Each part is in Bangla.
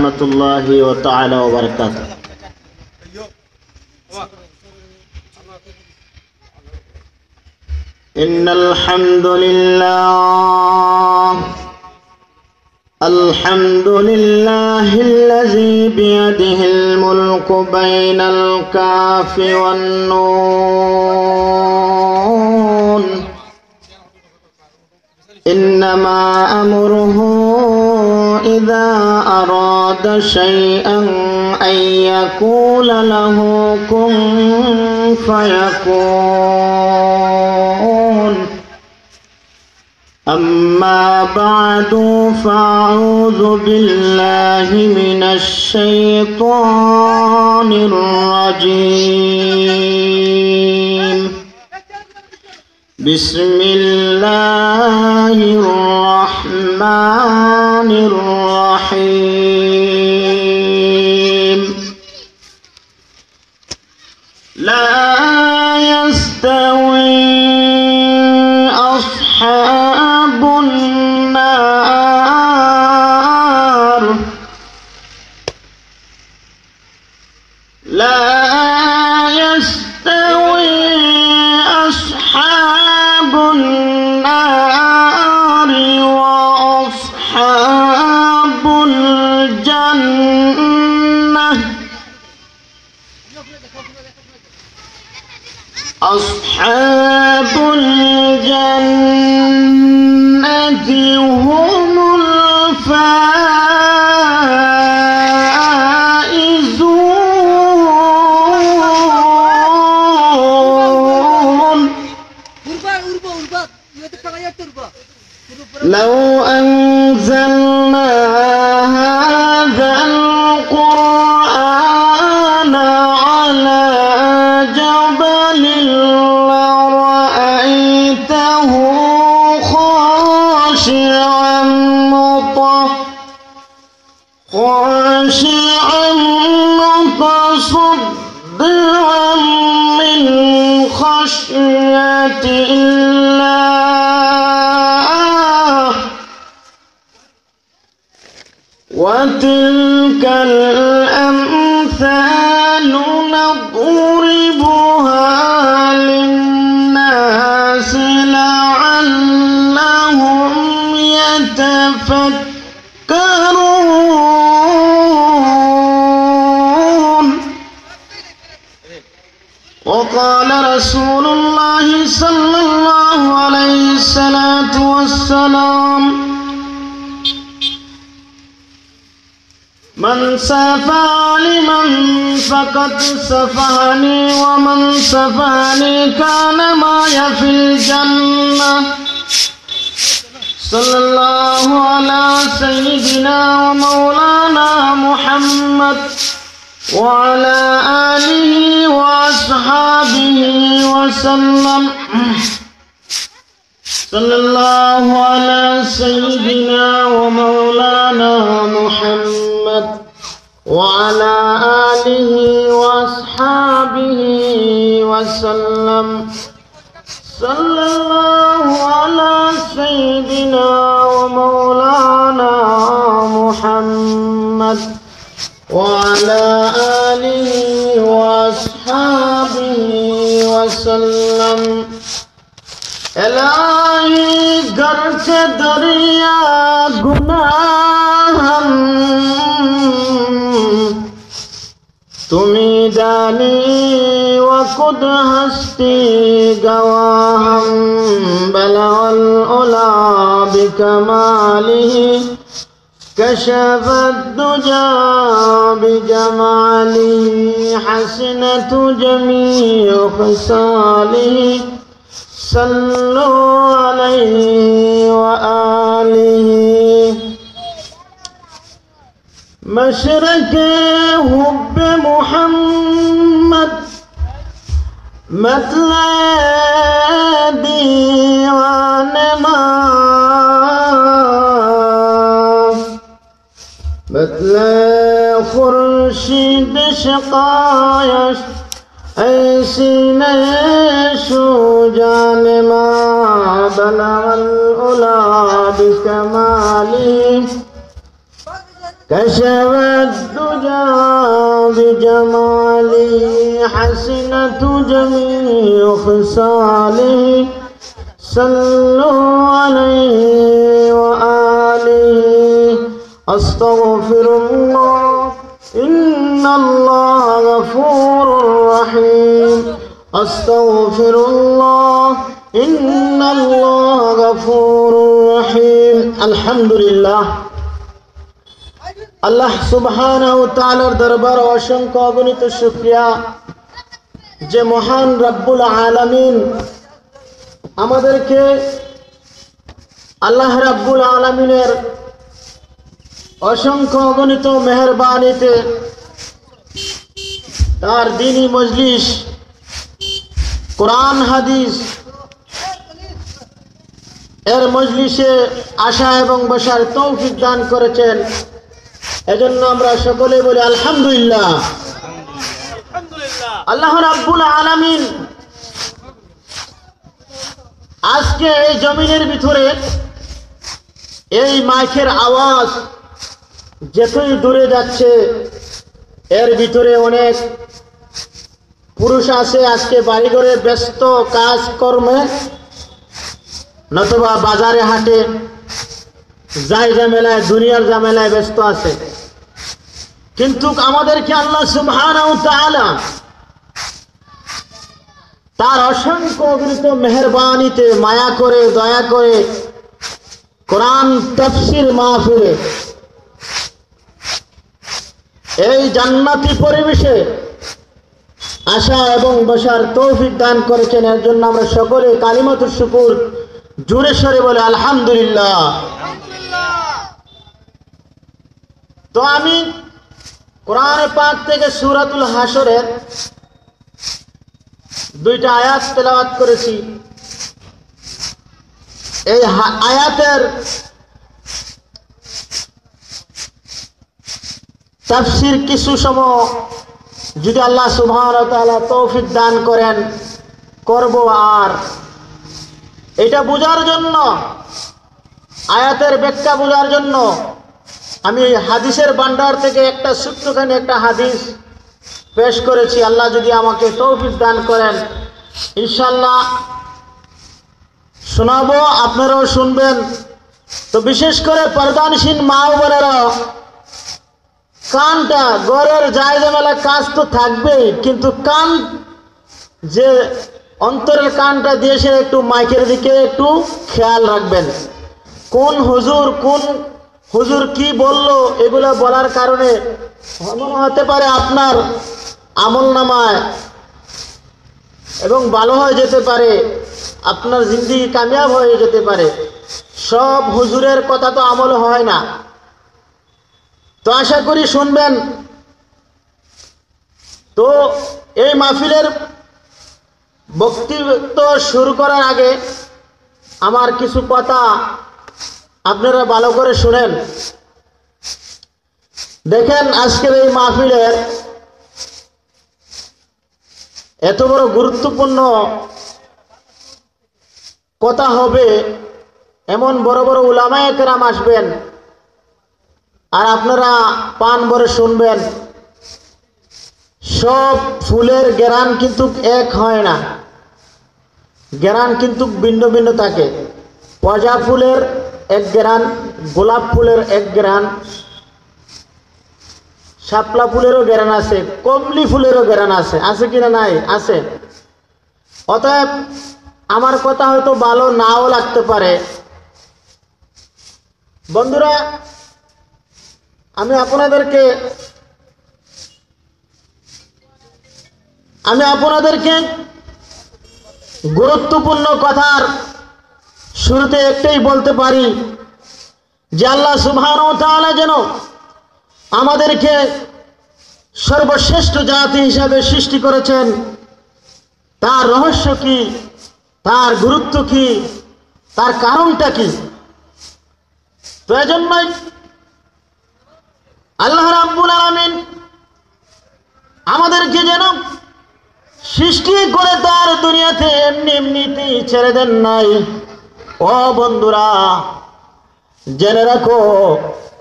রহমতুল্লাহি ওয়া তাআলা ওয়া বারাকাতুহু। ইন্নাল হামদুলিল্লাহ আলহামদুলিল্লাহিল্লাযী বিয়াদিহিল মুলকু বাইনাল কাফি ওয়ান নুন। ইন্নামা আমরুহু ইযা আরাদা শাইআন আন ইয়াকুলা লাহু কুন ফায়াকুন। أما بعد فأعوذ بالله من الشيطان الرجيم. بسم الله الرحمن الرحيم. لا يستوي أصحاب النار لا يستوي أصحاب النار وأصحاب الجنة. أصحاب الجنة هم الفائزون. لو أنزلنا هذا القرآن على جبل لرأيته خاشعا متصدعا من خشية الله. وتلك الأمثال نضربها للناس لعلهم يتفكرون. وقال رسول الله صلى الله عليه الصلاة والسلام: من سافى لمن فقد سفهني ومن سفهني كان معي في الجنة. صلى الله على سيدنا ومولانا محمد وعلى آله وأصحابه وسلم. صلى الله على سيدنا ومولانا محمد وعلى آله وأصحابه وسلم. صلى الله على سيدنا ومولانا محمد وعلى آله وأصحابه وسلم. الہی گرچ دریا گناہم تمہیں جانی و خود ہستی گواہم. بلغ العلا بکمالہ كشف الدجى بجماله حسنت جميع خصاله. صلوا عليه وآله. مشرق حب محمد مطلع دیوان مطلع خورشید شقایش ایسی نیشو جان ما. بلغ العلا بکمالی كشف الدجى بجماله حسنة جميع خصاله صلوا عليه وآله أستغفر الله إن الله غفور رحيم أستغفر الله إن الله غفور رحيم الحمد لله আল্লাহ সুবহানাহু ওয়া তাআলার দরবার অসংখ্য অগণিত শুকরিয়া যে মহান রব্বুল আলামিন আমাদেরকে আল্লাহ রাব্বুল আলামিনের অসংখ্য অগণিত মেহেরবানিতে তার দ্বীনি মজলিস কোরআন হাদিস এর মজলিসে আসা এবং বসার তৌফিক দান করেছেন। এজন্য আমরা সকলে বলি আলহামদুলিল্লাহ। আল্লাহ রাব্বুল আলামিন আজকে এই জমিনের ভিতরে এই মাইকের আওয়াজ যতই দূরে যাচ্ছে এর ভিতরে অনেক পুরুষ আছে আজকে বাড়িঘরে ব্যস্ত কাজ কর্মে নতুবা বাজারে হাটে যাই ঝামেলায় দুনিয়ার ঝামেলায় ব্যস্ত আছে, কিন্তু আমাদেরকে আল্লাহ সুবহানাহু ওয়া তাআলা তার অসংখ্য অগণিত মেহেরবানিতে মায়া করে দয়া করে কোরআন তাফসীর মাহফিলে এই জান্নাতি পরিবেশে আসা এবং বসার তৌফিক দান করেছেন। এর জন্য আমরা সকলে কালিমাতুশ শুকর জোরে সরে বলে আলহামদুলিল্লাহ। তো আমি কোরআন পাক থেকে সূরাতুল হাসরের দুইটা আয়াত তেলাওয়াত করেছি। এই আয়াতের তাফসীর কিছু সময় যদি আল্লাহ সুবহানাহু ওয়া তাআলা তৌফিক দান করেন করব। আর এটা বোঝার জন্য আয়াতের ব্যাখ্যা বোঝার জন্য আমি হাদিসের ভান্ডার থেকে একটা ছোট্টখানি একটা হাদিস পেশ করেছি। আল্লাহ যদি আমাকে তৌফিক দান করেন ইনশাআল্লাহ শোনাবো, আপনারাও শুনবেন। তো বিশেষ করে পর্দানশীল মা ও বোনেরা কানটা ঘরের জায়জামেলা কাজ তো থাকবেই, কিন্তু কান যে অন্তরের কানটা দিয়ে সে একটু মাইকের দিকে একটু খেয়াল রাখবেন। কোন হুজুর কি বললো এগুলো বলার কারণে মনে হতে পারে আপনার আমলনামায় এবং ভালো হয়ে যেতে পারে, আপনার জিন্দেগি কামিয়াব হয়ে যেতে পারে। সব হুজুরের কথা তো আমল হয় না। তো আশা করি শুনবেন। তো এই মাহফিলের বক্তব্য শুরু করার আগে আমার কিছু কথা আপনারা ভালো করে শুনেন। দেখেন আজকের এই মাহফিলের এত বড় গুরুত্বপূর্ণ কথা হবে, এমন বড় বড় উলামায়ে কেরাম আসবেন আর আপনারা পান ভরে শুনবেন। সব ফুলের ঘ্রাণ কিন্তু এক হয় না, ঘ্রাণ কিন্তু ভিন্ন ভিন্ন থাকে। পজা ফুলের এক ঘ্রাণ, গোলাপ ফুলের এক ঘ্রাণ, শাপলা ফুলেরও ঘ্রাণ আছে, কমলি ফুলেরও ঘ্রাণ আছে। আছে কিনা নাই? আছে। অতএব আমার কথা হয়তো ভালো নাও লাগতে পারে। বন্ধুরা, আমি আপনাদেরকে গুরুত্বপূর্ণ কথার শুরুতে একটাই বলতে পারি যে আল্লাহ সুবহানাহু ওয়া তাআলা যেন আমাদেরকে সর্বশ্রেষ্ঠ জাতি হিসাবে সৃষ্টি করেছেন, তার রহস্য কি, তার গুরুত্ব কি, তার কারণটা কি। তো এজন্যই আল্লাহ রাব্বুল আলামিন আমাদেরকে যেন সৃষ্টি করে তার দুনিয়াতে এমনি এমনিতেই ছেড়ে দেন নাই। ও বন্ধুরা, জেনে রাখো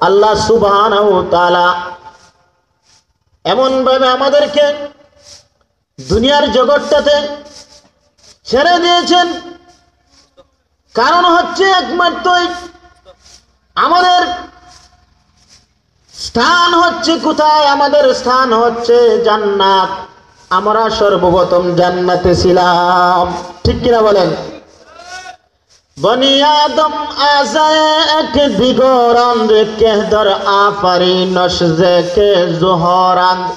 আল্লাহ সুবহানাহু ওয়া তাআলা এমন ভাবে আমাদেরকে দুনিয়ার জগৎটাতে ছেড়ে দিয়েছেন, কারণ হচ্ছে একমাত্রই আমাদের স্থান হচ্ছে কোথায়? আমাদের স্থান হচ্ছে জান্নাত। আমরা সর্বপ্রথম জান্নাতে ছিলাম, ঠিক কিনা বলেন? বনি আদম আজায়ে এক দিগরান্দ কেহদর আফারিনশ জেকে জোহরান্দ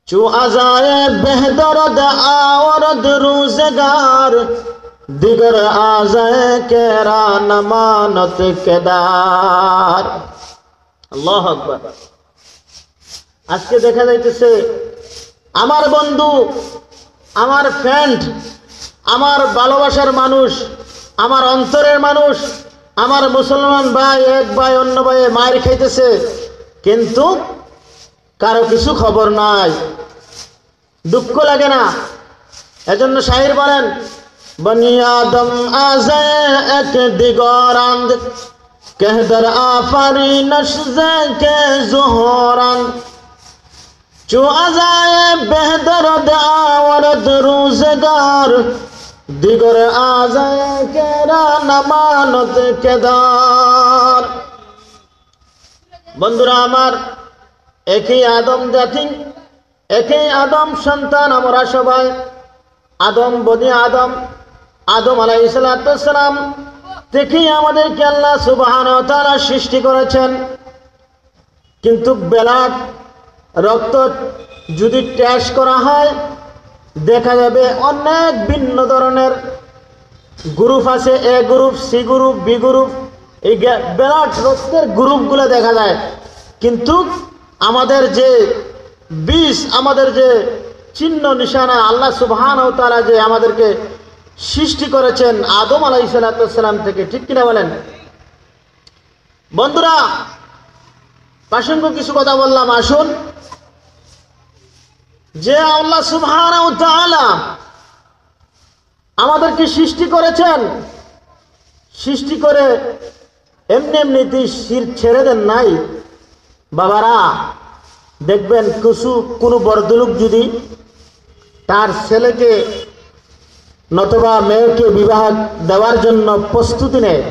চু আজায়ে বেহদরদ আওরদ রুজগার দিগর আজায়ে কেরা নমানত কেদার। আল্লাহু আকবার। আজকে দেখা যাইতেছে আমার বন্ধু, আমার ফ্রেন্ড, আমার ভালোবাসার মানুষ, আমার অন্তরের মানুষ, আমার মুসলমান ভাই এক ভাই অন্য ভাইয়ে মায়ের খাইতেছে, কিন্তু কারো কিছু খবর নাই, দুঃখ লাগে না। এজন্য শাহির বলেন, বনি আদম আজায়ে এক দিগরান্দ কেহদর আফারিনশ জেকে জোহরান্দ চু আজায়ে বেহদরদ আওরদ রুজগার দিগর আজায়ে কেরা নমানত কেদার। বন্ধুরা আমার, একই আদম জাতি, একই আদম সন্তান আমরা সবাই। আদম, বনি আদম, আদম আলাইহিস সালাম থেকেই আমাদেরকে আল্লাহ সুবহানাহু ওয়া তাআলা সৃষ্টি করেছেন। কিন্তু ব্লাড, রক্ত যদি টেস্ট করা হয়, দেখা যাবে অনেক ভিন্ন ধরনের গ্রুপ আছে। A group, C group, B group, এই ব্লাড রক্তের গ্রুপগুলো দেখা যায়। কিন্তু আমাদের যে বীজ, আমাদের যে চিহ্ন নিশানা, আল্লাহ সুবহানাহু ওয়া তাআলা যে আমাদেরকে সৃষ্টি করেছেন আদম আলাইহিস সালাম থেকে, ঠিক কিনা বলেন? বন্ধুরা, প্রাসঙ্গিক কিছু কথা বললাম, আসুন যে আল্লাহ সুবহানাহু ওয়া তাআলা আমাদেরকে সৃষ্টি করেছেন, সৃষ্টি করে এমনি এমনিতেই ছেড়ে দেন নাই। বাবারা, দেখবেন কোনো বড়লোক যদি তার ছেলেকে নতুবা মেয়েকে বিবাহ দেওয়ার জন্য প্রস্তুতি নেয়,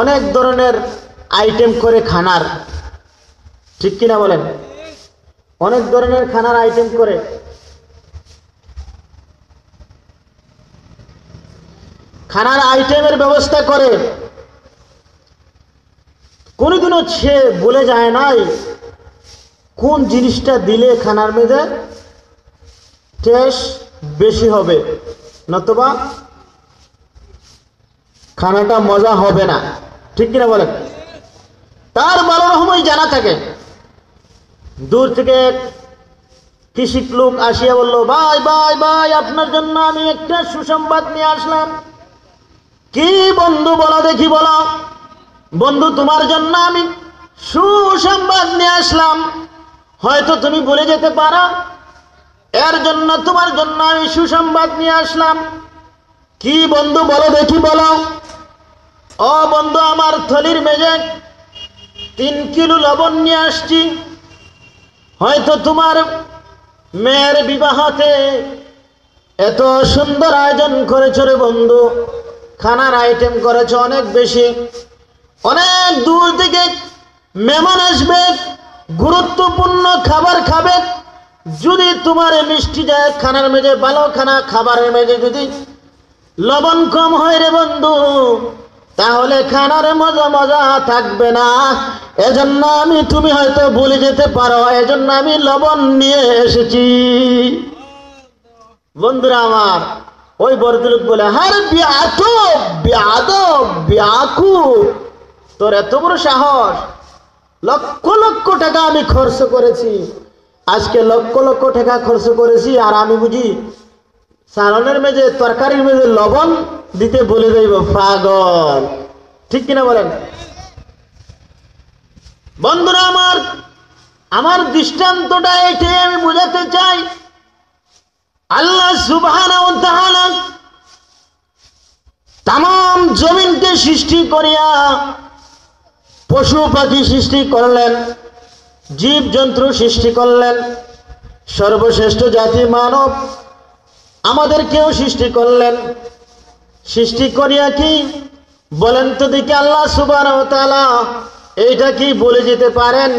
অনেক ধরনের আইটেম করে খানার, ঠিক কিনা বলেন? অনেক ধরনের খানার আইটেম করে। খানার আইটেমের ব্যবস্থা করে। কোনোদিনও সে বলে যায় নাই কোন জিনিসটা দিলে খানার মধ্যে টেস্ট বেশি হবে, নতুবা খানাটা মজা হবে না, ঠিক কিনা বলেন? তার ভালো রকমই জানা থাকে। দূর থেকে কৃষিক লোক আসিয়া বলল, ভাই ভাই ভাই, আপনার জন্য আমি একটা সুসংবাদ নিয়ে আসলাম। কি বন্ধু, বলো দেখি, বলো। বন্ধু, তোমার জন্য আমি সুসংবাদ নিয়ে আসলাম। হয়তো তুমি বলে যেতে পারো, এর জন্য তোমার জন্য আমি সুসংবাদ নিয়ে আসলাম। কি বন্ধু, বলো দেখি, বলো। ও বন্ধু, আমার থলির মেজে 3 কিলো লবণ নিয়ে আসছি। হয়তো তোমার মেয়ের বিবাহতে এত সুন্দর আয়োজন করেছ রে বন্ধু, খানার আইটেম করেছ অনেক বেশি, অনেক দূর থেকে মেহমান আসবে, গুরুত্বপূর্ণ খাবার খাবে। যদি তোমার মিষ্টি যায় খানার মেজে, ভালো খানা খাবারের মেজে যদি লবণ কম হয় রে বন্ধু, তাহলে খানার মজা থাকবে না। এজন্য আমি, তুমি হয়তো ভুলে যেতে পারো, এজন্য আমি লবণ নিয়ে এসেছি। বন্ধুরা আমার, ওই বড়লোক বলে, হারে বিয়াকু, তোর এত বড় সাহস! লক্ষ লক্ষ টাকা আমি খরচ করেছি, আজকে লক্ষ লক্ষ টাকা খরচ করেছি, আর আমি বুঝি সালনের মেজে, তরকারির মেজে লবণ দিতে বলে যাইব? পাগল, ঠিক কিনা বলেন? বন্ধুরা আমার দৃষ্টান্তটা এটাই আমি বোঝাতে চাই। আল্লাহ সুবহানাহু ওয়া তাআলা তাম জমিনকে সৃষ্টি করিয়া পশু পাখি সৃষ্টি করলেন, জীব জন্তু সৃষ্টি করলেন, সর্বশ্রেষ্ঠ জাতি মানব আমাদেরকেও সৃষ্টি করলেন। সৃষ্টি করিয়া কি বলেন তো দেখি আল্লাহ সুবহানাহু ওয়া তাআলা এইটা কি বলে যেতে পারেন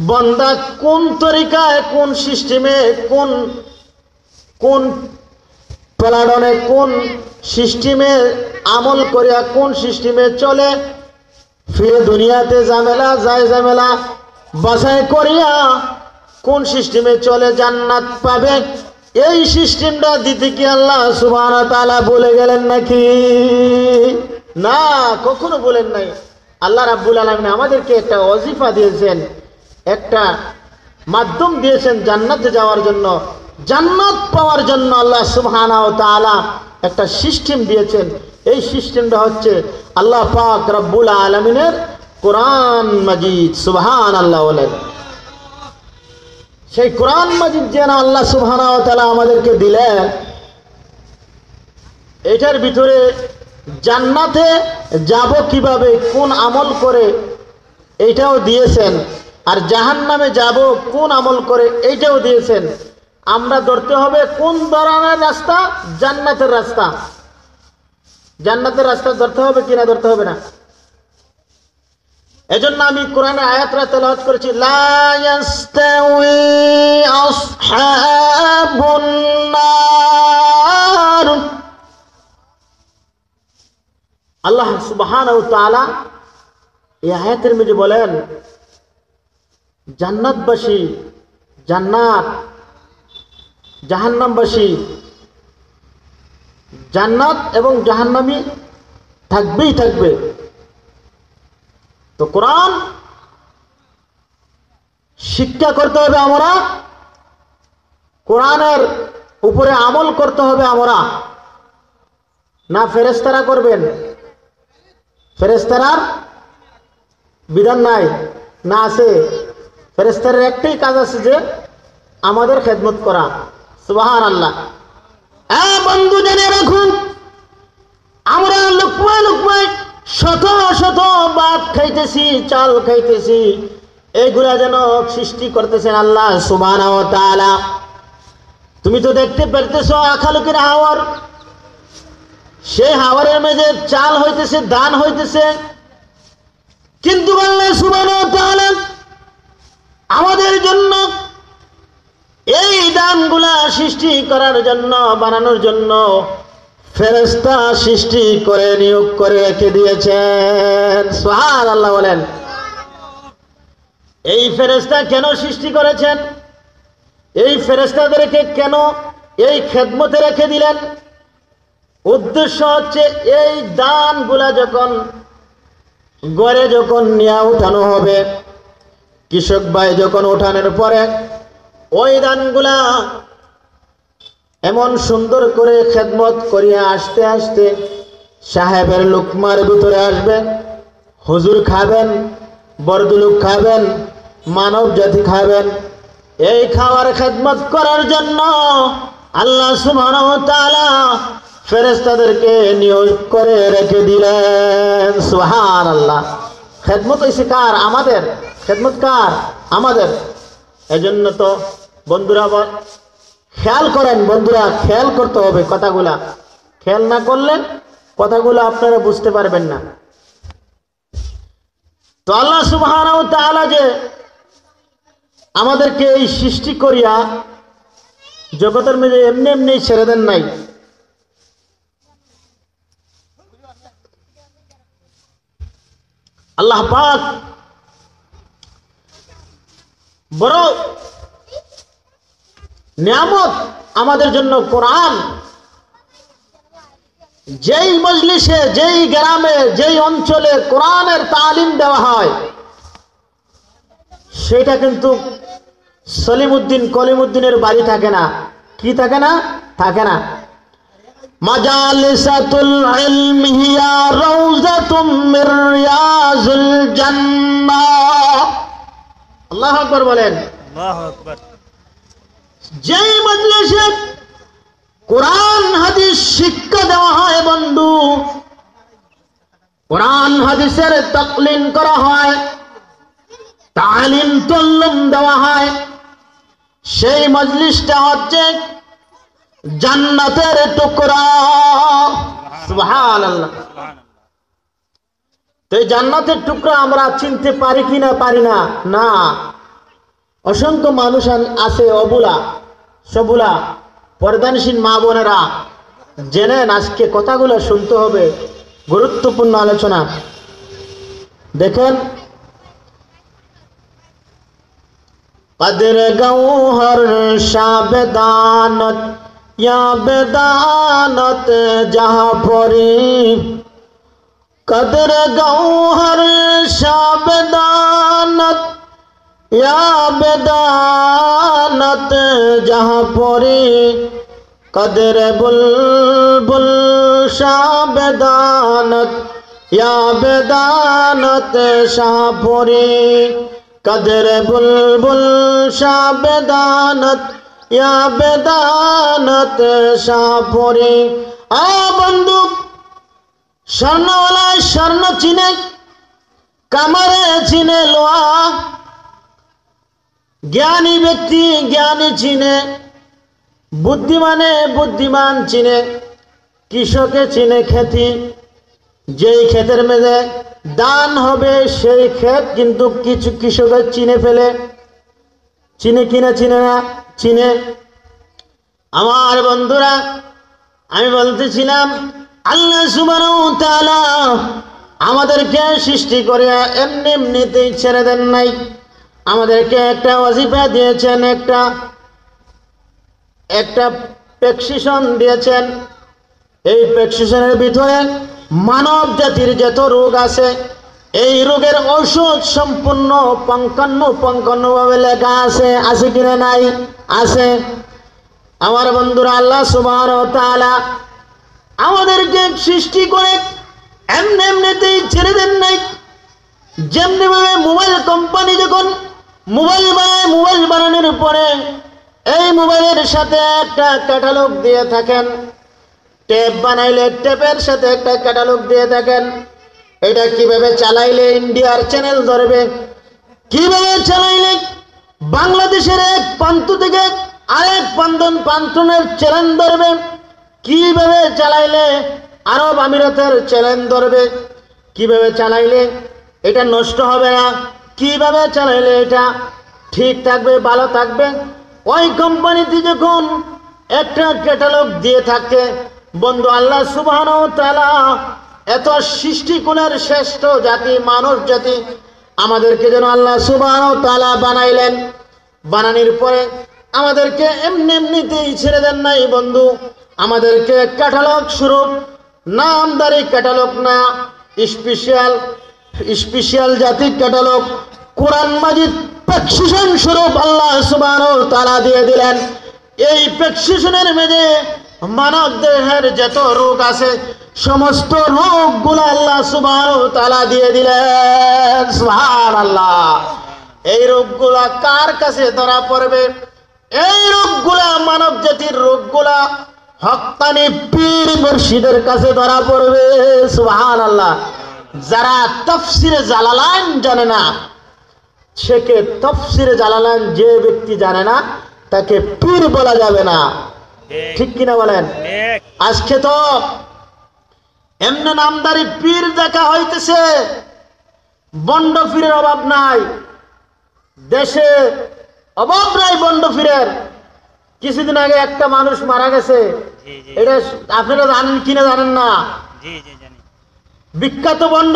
বান্দা কোন তরিকায়, কোন সিস্টেমে, কোন কোন প্লাটনে, কোন সিস্টেমে আমল করিয়া কোন সিস্টেমে চলে, ফিরে দুনিয়াতে ঝামেলা যায়, ঝামেলা বাছাই করিয়া কোন সিস্টেমে চলে জান্নাত পাবে, এই সিস্টেমটা দিতে কি আল্লাহ সুবহানাহু ওয়া তাআলা বলে গেলেন নাকি? না, কখনো বলেন নাই। আল্লাহ রাব্বুল আলামিন আমাদেরকে একটা ওয়াজিফা দিয়েছেন, একটা মাধ্যম দিয়েছেন জান্নাতে যাওয়ার জন্য, জান্নাত পাওয়ার জন্য আল্লাহ সুবহানাহু ওয়া তাআলা একটা সিস্টেম দিয়েছেন। এই সিস্টেমটা হচ্ছে আল্লাহ পাক রব্বুল আলামিনের কোরআন মাজিদ। সুবহানাল্লাহ বলেন। সেই কোরআন মাজিদ যেন আল্লাহ সুবহানাহু ওয়া তাআলা আমাদেরকে দিলেন, এটার ভিতরে জান্নাতে যাব কিভাবে, কোন আমল করে, এইটাও দিয়েছেন। আর জাহান্নামে যাব কোন আমল করে, এইটাও দিয়েছেন। আমরা ধরতে হবে কোন ধরনের রাস্তা? জান্নাতের রাস্তা। জান্নাতের রাস্তা ধরতে হবে কিনা, ধরতে হবে না? এজন্য আমি কোরআনের আয়াতটা তেলাওয়াত করেছি, লা ইয়াস্তাউই আসহাবুন নার। আল্লাহ সুবহানাহু ওয়া তাআলা এই আয়াতের মধ্যে বলেন জান্নাতবাসী জান্নাত, জাহান্নামবাসী জান্নাত এবং জাহান্নামী থাকবেই থাকবে। তো কোরআন শিক্ষা করতে হবে আমরা, কোরআনের উপরে আমল করতে হবে আমরা। না ফেরেশতারা করবেন? ফেরেশতারার বিধান নাই না? আছে। ফেরেশতার একটাই কাজ আছে যে আমাদের খেদমত করা। সুবহানাল্লাহ। বন্ধু জেনে রাখুন, আমরা লুকমায় লুকমায় শত শত ভাত খাইতেছি, চাল খাইতেছি, এইগুলা যেন সৃষ্টি করতেছেন আল্লাহ সুবহানাহু ওয়া তাআলা। তুমি তো দেখতে পারতেছো আখালুকের হাওয়ার, সেই হাওয়ারের মেঝে চাল হইতেছে, ধান হইতেছে, কিন্তু আল্লাহ সুবহানাহু ওয়া তাআলা আমাদের জন্য এই দানগুলা সৃষ্টি করার জন্য, বানানোর জন্য ফেরেশতা সৃষ্টি করে নিয়োগ করে রেখে দিয়েছেন। সুবহানাল্লাহ বলেন। এই ফেরেশতা কেন সৃষ্টি করেছেন? এই ফেরেশতাদেরকে কেন এই খেদমতে রেখে দিলেন? উদ্দেশ্য হচ্ছে এই দানগুলা যখন গড়ে যখন নিয়ে উঠানো হবে, কৃষক ভাই যখন উঠানোর পরে ওই দানগুলা এমন সুন্দর করে খেদমত করিয়া আসতে আসতে সাহেবের লুকমার ভিতরে আসবে। হুজুর খাবেন, বড়লোক খাবেন, মানব জাতি খাবেন। এই খাওয়ার খেদমত করার জন্য আল্লাহ সুবহানাহু ওয়া তাআলা ফেরেশতাদেরকে নিয়োগ করে রেখে দিলেন। সুবহানাল্লাহ। খেদমত হইছে কার? আমাদের। খেদমত কার? আমাদের। এজন্য তো বন্ধুরা খেয়াল করেন, বন্ধুরা খেয়াল করতে হবে কথাগুলা। খেয়াল না করলে কথাগুলো আপনারা বুঝতে পারবেন না। তো আল্লাহ সুবহানাহু ওয়া তাআলা যে আমাদেরকে এই সৃষ্টি করিয়া জগতের মধ্যে এমনি এমনি ছেড়ে দেন নাই। আল্লাহ পাক বড় নিয়ামত আমাদের জন্য কোরআন। যেই মজলিসে, যেই গ্রামে, যেই অঞ্চলে কোরআনের তালিম দেওয়া হয়, সেটা কিন্তু সলিমউদ্দিন কলিমউদ্দিনের বাড়ি থাকে না। কি থাকে না? থাকে না। মাজালিসাতুল ইলমি হিয়া রাউযাতুম মির রিয়াযিল জান্নাহ। আল্লাহু আকবার বলেন। আল্লাহু আকবার। যেই মজলিসে কোরআন হাদিস শিক্ষা দেওয়া হয় বন্ধু, কোরআন হাদিসের তাকলিন করা হয়, তালিম তাল্লুম দেওয়া হয়, সেই মজলিসটা হচ্ছে জান্নাতের টুকরা। সুবহানাল্লাহ। তো এই জান্নাতের টুকরা আমরা চিনতে পারি কিনা পারি না? না। অসংখ্য মানুষ আছে অবুলা সবুলা পর্দানসীন মা বোনেরা, জেনেন আজকে কথাগুলো শুনতে হবে, গুরুত্বপূর্ণ আলোচনা। দেখেন, কদর গৌহর শাবেদানত ইয়া বেদানত জাহাঁ পরি, কদর গৌহর শাবেদানত ইয়া বেদানত জাহাঁ পরি, কদর বুলবুল শাবেদানত ইয়া বেদানত শাহ পরি, কদর বুলবুল শাবেদানত ইয়া বেদানত শাহ পরি। আ বন্ধু, স্বর্ণওয়ালা স্বর্ণ চিনে, কামারে চিনে লোহা, জ্ঞানী ব্যক্তি জ্ঞানী চিনে, বুদ্ধিমানে বুদ্ধিমান চিনে, কৃষকে চিনে খেতি। যেই ক্ষেতের মেঝে দান হবে সেই ক্ষেত কিন্তু কিছু কৃষকের চিনে ফেলে। চিনে কিনা চিনে না? চিনে। আমার বন্ধুরা, আমি বলতেছিলাম আল্লাহ সুবহানাহু ওয়া তাআলা আমাদেরকে সৃষ্টি করে এমনি এমনিতেই ছেড়ে দেন নাই। আমাদেরকে একটা ওয়াজিফা দিয়েছেন, একটা প্রেসক্রিপশন দিয়েছেন। এই প্রেসক্রিপশনের ভিতরে মানব জাতির যত রোগ আছে, এই রোগের ঔষধ সম্পূর্ণ পঙ্কানুভাবে লেখা আছে। আছে কিনা? নাই? আছে। আমার বন্ধুরা, আল্লাহ সুবহানাহু ওয়া তাআলা আমাদেরকে সৃষ্টি করে এমনি এমনিতেই ছেড়ে দেন নাই। যেমনি ভাবে মোবাইল কোম্পানি যখন মোবাইল বানায়, মোবাইল বানানোর পরে এই মোবাইলের সাথে একটা ক্যাটালগ দিয়ে থাকেন। ট্যাব বানাইলে ট্যাবের সাথে একটা ক্যাটালগ দিয়ে থাকেন। এটা কিভাবে চালাইলে ইন্ডিয়ার চ্যানেল ধরবে, কিভাবে চালাইলে বাংলাদেশের এক প্রান্ত থেকে আরেক প্রান্তনের চ্যানেল ধরবে, কিভাবে চালাইলে আরব আমিরাতের চ্যানেল ধরবে, কিভাবে চালাইলে এটা নষ্ট হবে না, কিভাবে চালাইলে এটা ঠিক থাকবে, ভালো থাকবে। ওই কোম্পানিতে যখন একটা ক্যাটালগ দিয়ে থাকে, বন্ধু আল্লাহ সুবহানাহু ওয়া তাআলা এত সৃষ্টিকুলের শ্রেষ্ঠ জাতি মানব জাতি আমাদেরকে যেন আল্লাহ সুবহানাহু ওয়া তাআলা বানাইলেন। বানানোর পরে আমাদেরকে এমনি এমনিতেই ছেড়ে দেন নাই বন্ধু। আমাদেরকে ক্যাটালগ স্বরূপ, নামদারি ক্যাটালগ না, স্পেশাল জাতির ক্যাটালগ কোরআন মাজিদ প্রেসক্রিপশন স্বরূপ আল্লাহ সুবহানাহু ওয়া তাআলা দিয়ে দিলেন। এই প্রেসক্রিপশনের মধ্যে মানব দেহের যত রোগ আছে সমস্ত রোগগুলো আল্লাহ সুবহানাহু ওয়া তাআলা দিয়ে দিলেন। সুবহানাল্লাহ। এই রোগগুলা কার কাছে ধরা পড়বে? এই রোগগুলা মানব জাতির রোগগুলা হক্কানি পীর মুর্শিদের কাছে ধরা পড়বে। সুবহানাল্লাহ। যারা তাফসিরে জালালাইন জানে না, সেকে তাফসিরে জালালাইন যে ব্যক্তি জানে না তাকে পীর বলা যাবে না। ঠিক কিনা বলেন? আজকে তো এমনি নামদারি পীর দেখা হইতেছে, বন্ড পীরের অভাব নাই দেশে, অভাব নাই বন্ড পীরের। কিছুদিন আগে একটা মানুষ মারা গেছে, এটা আপনারা জানেন কিনা জানেন না? বিখ্যাত বন্ড,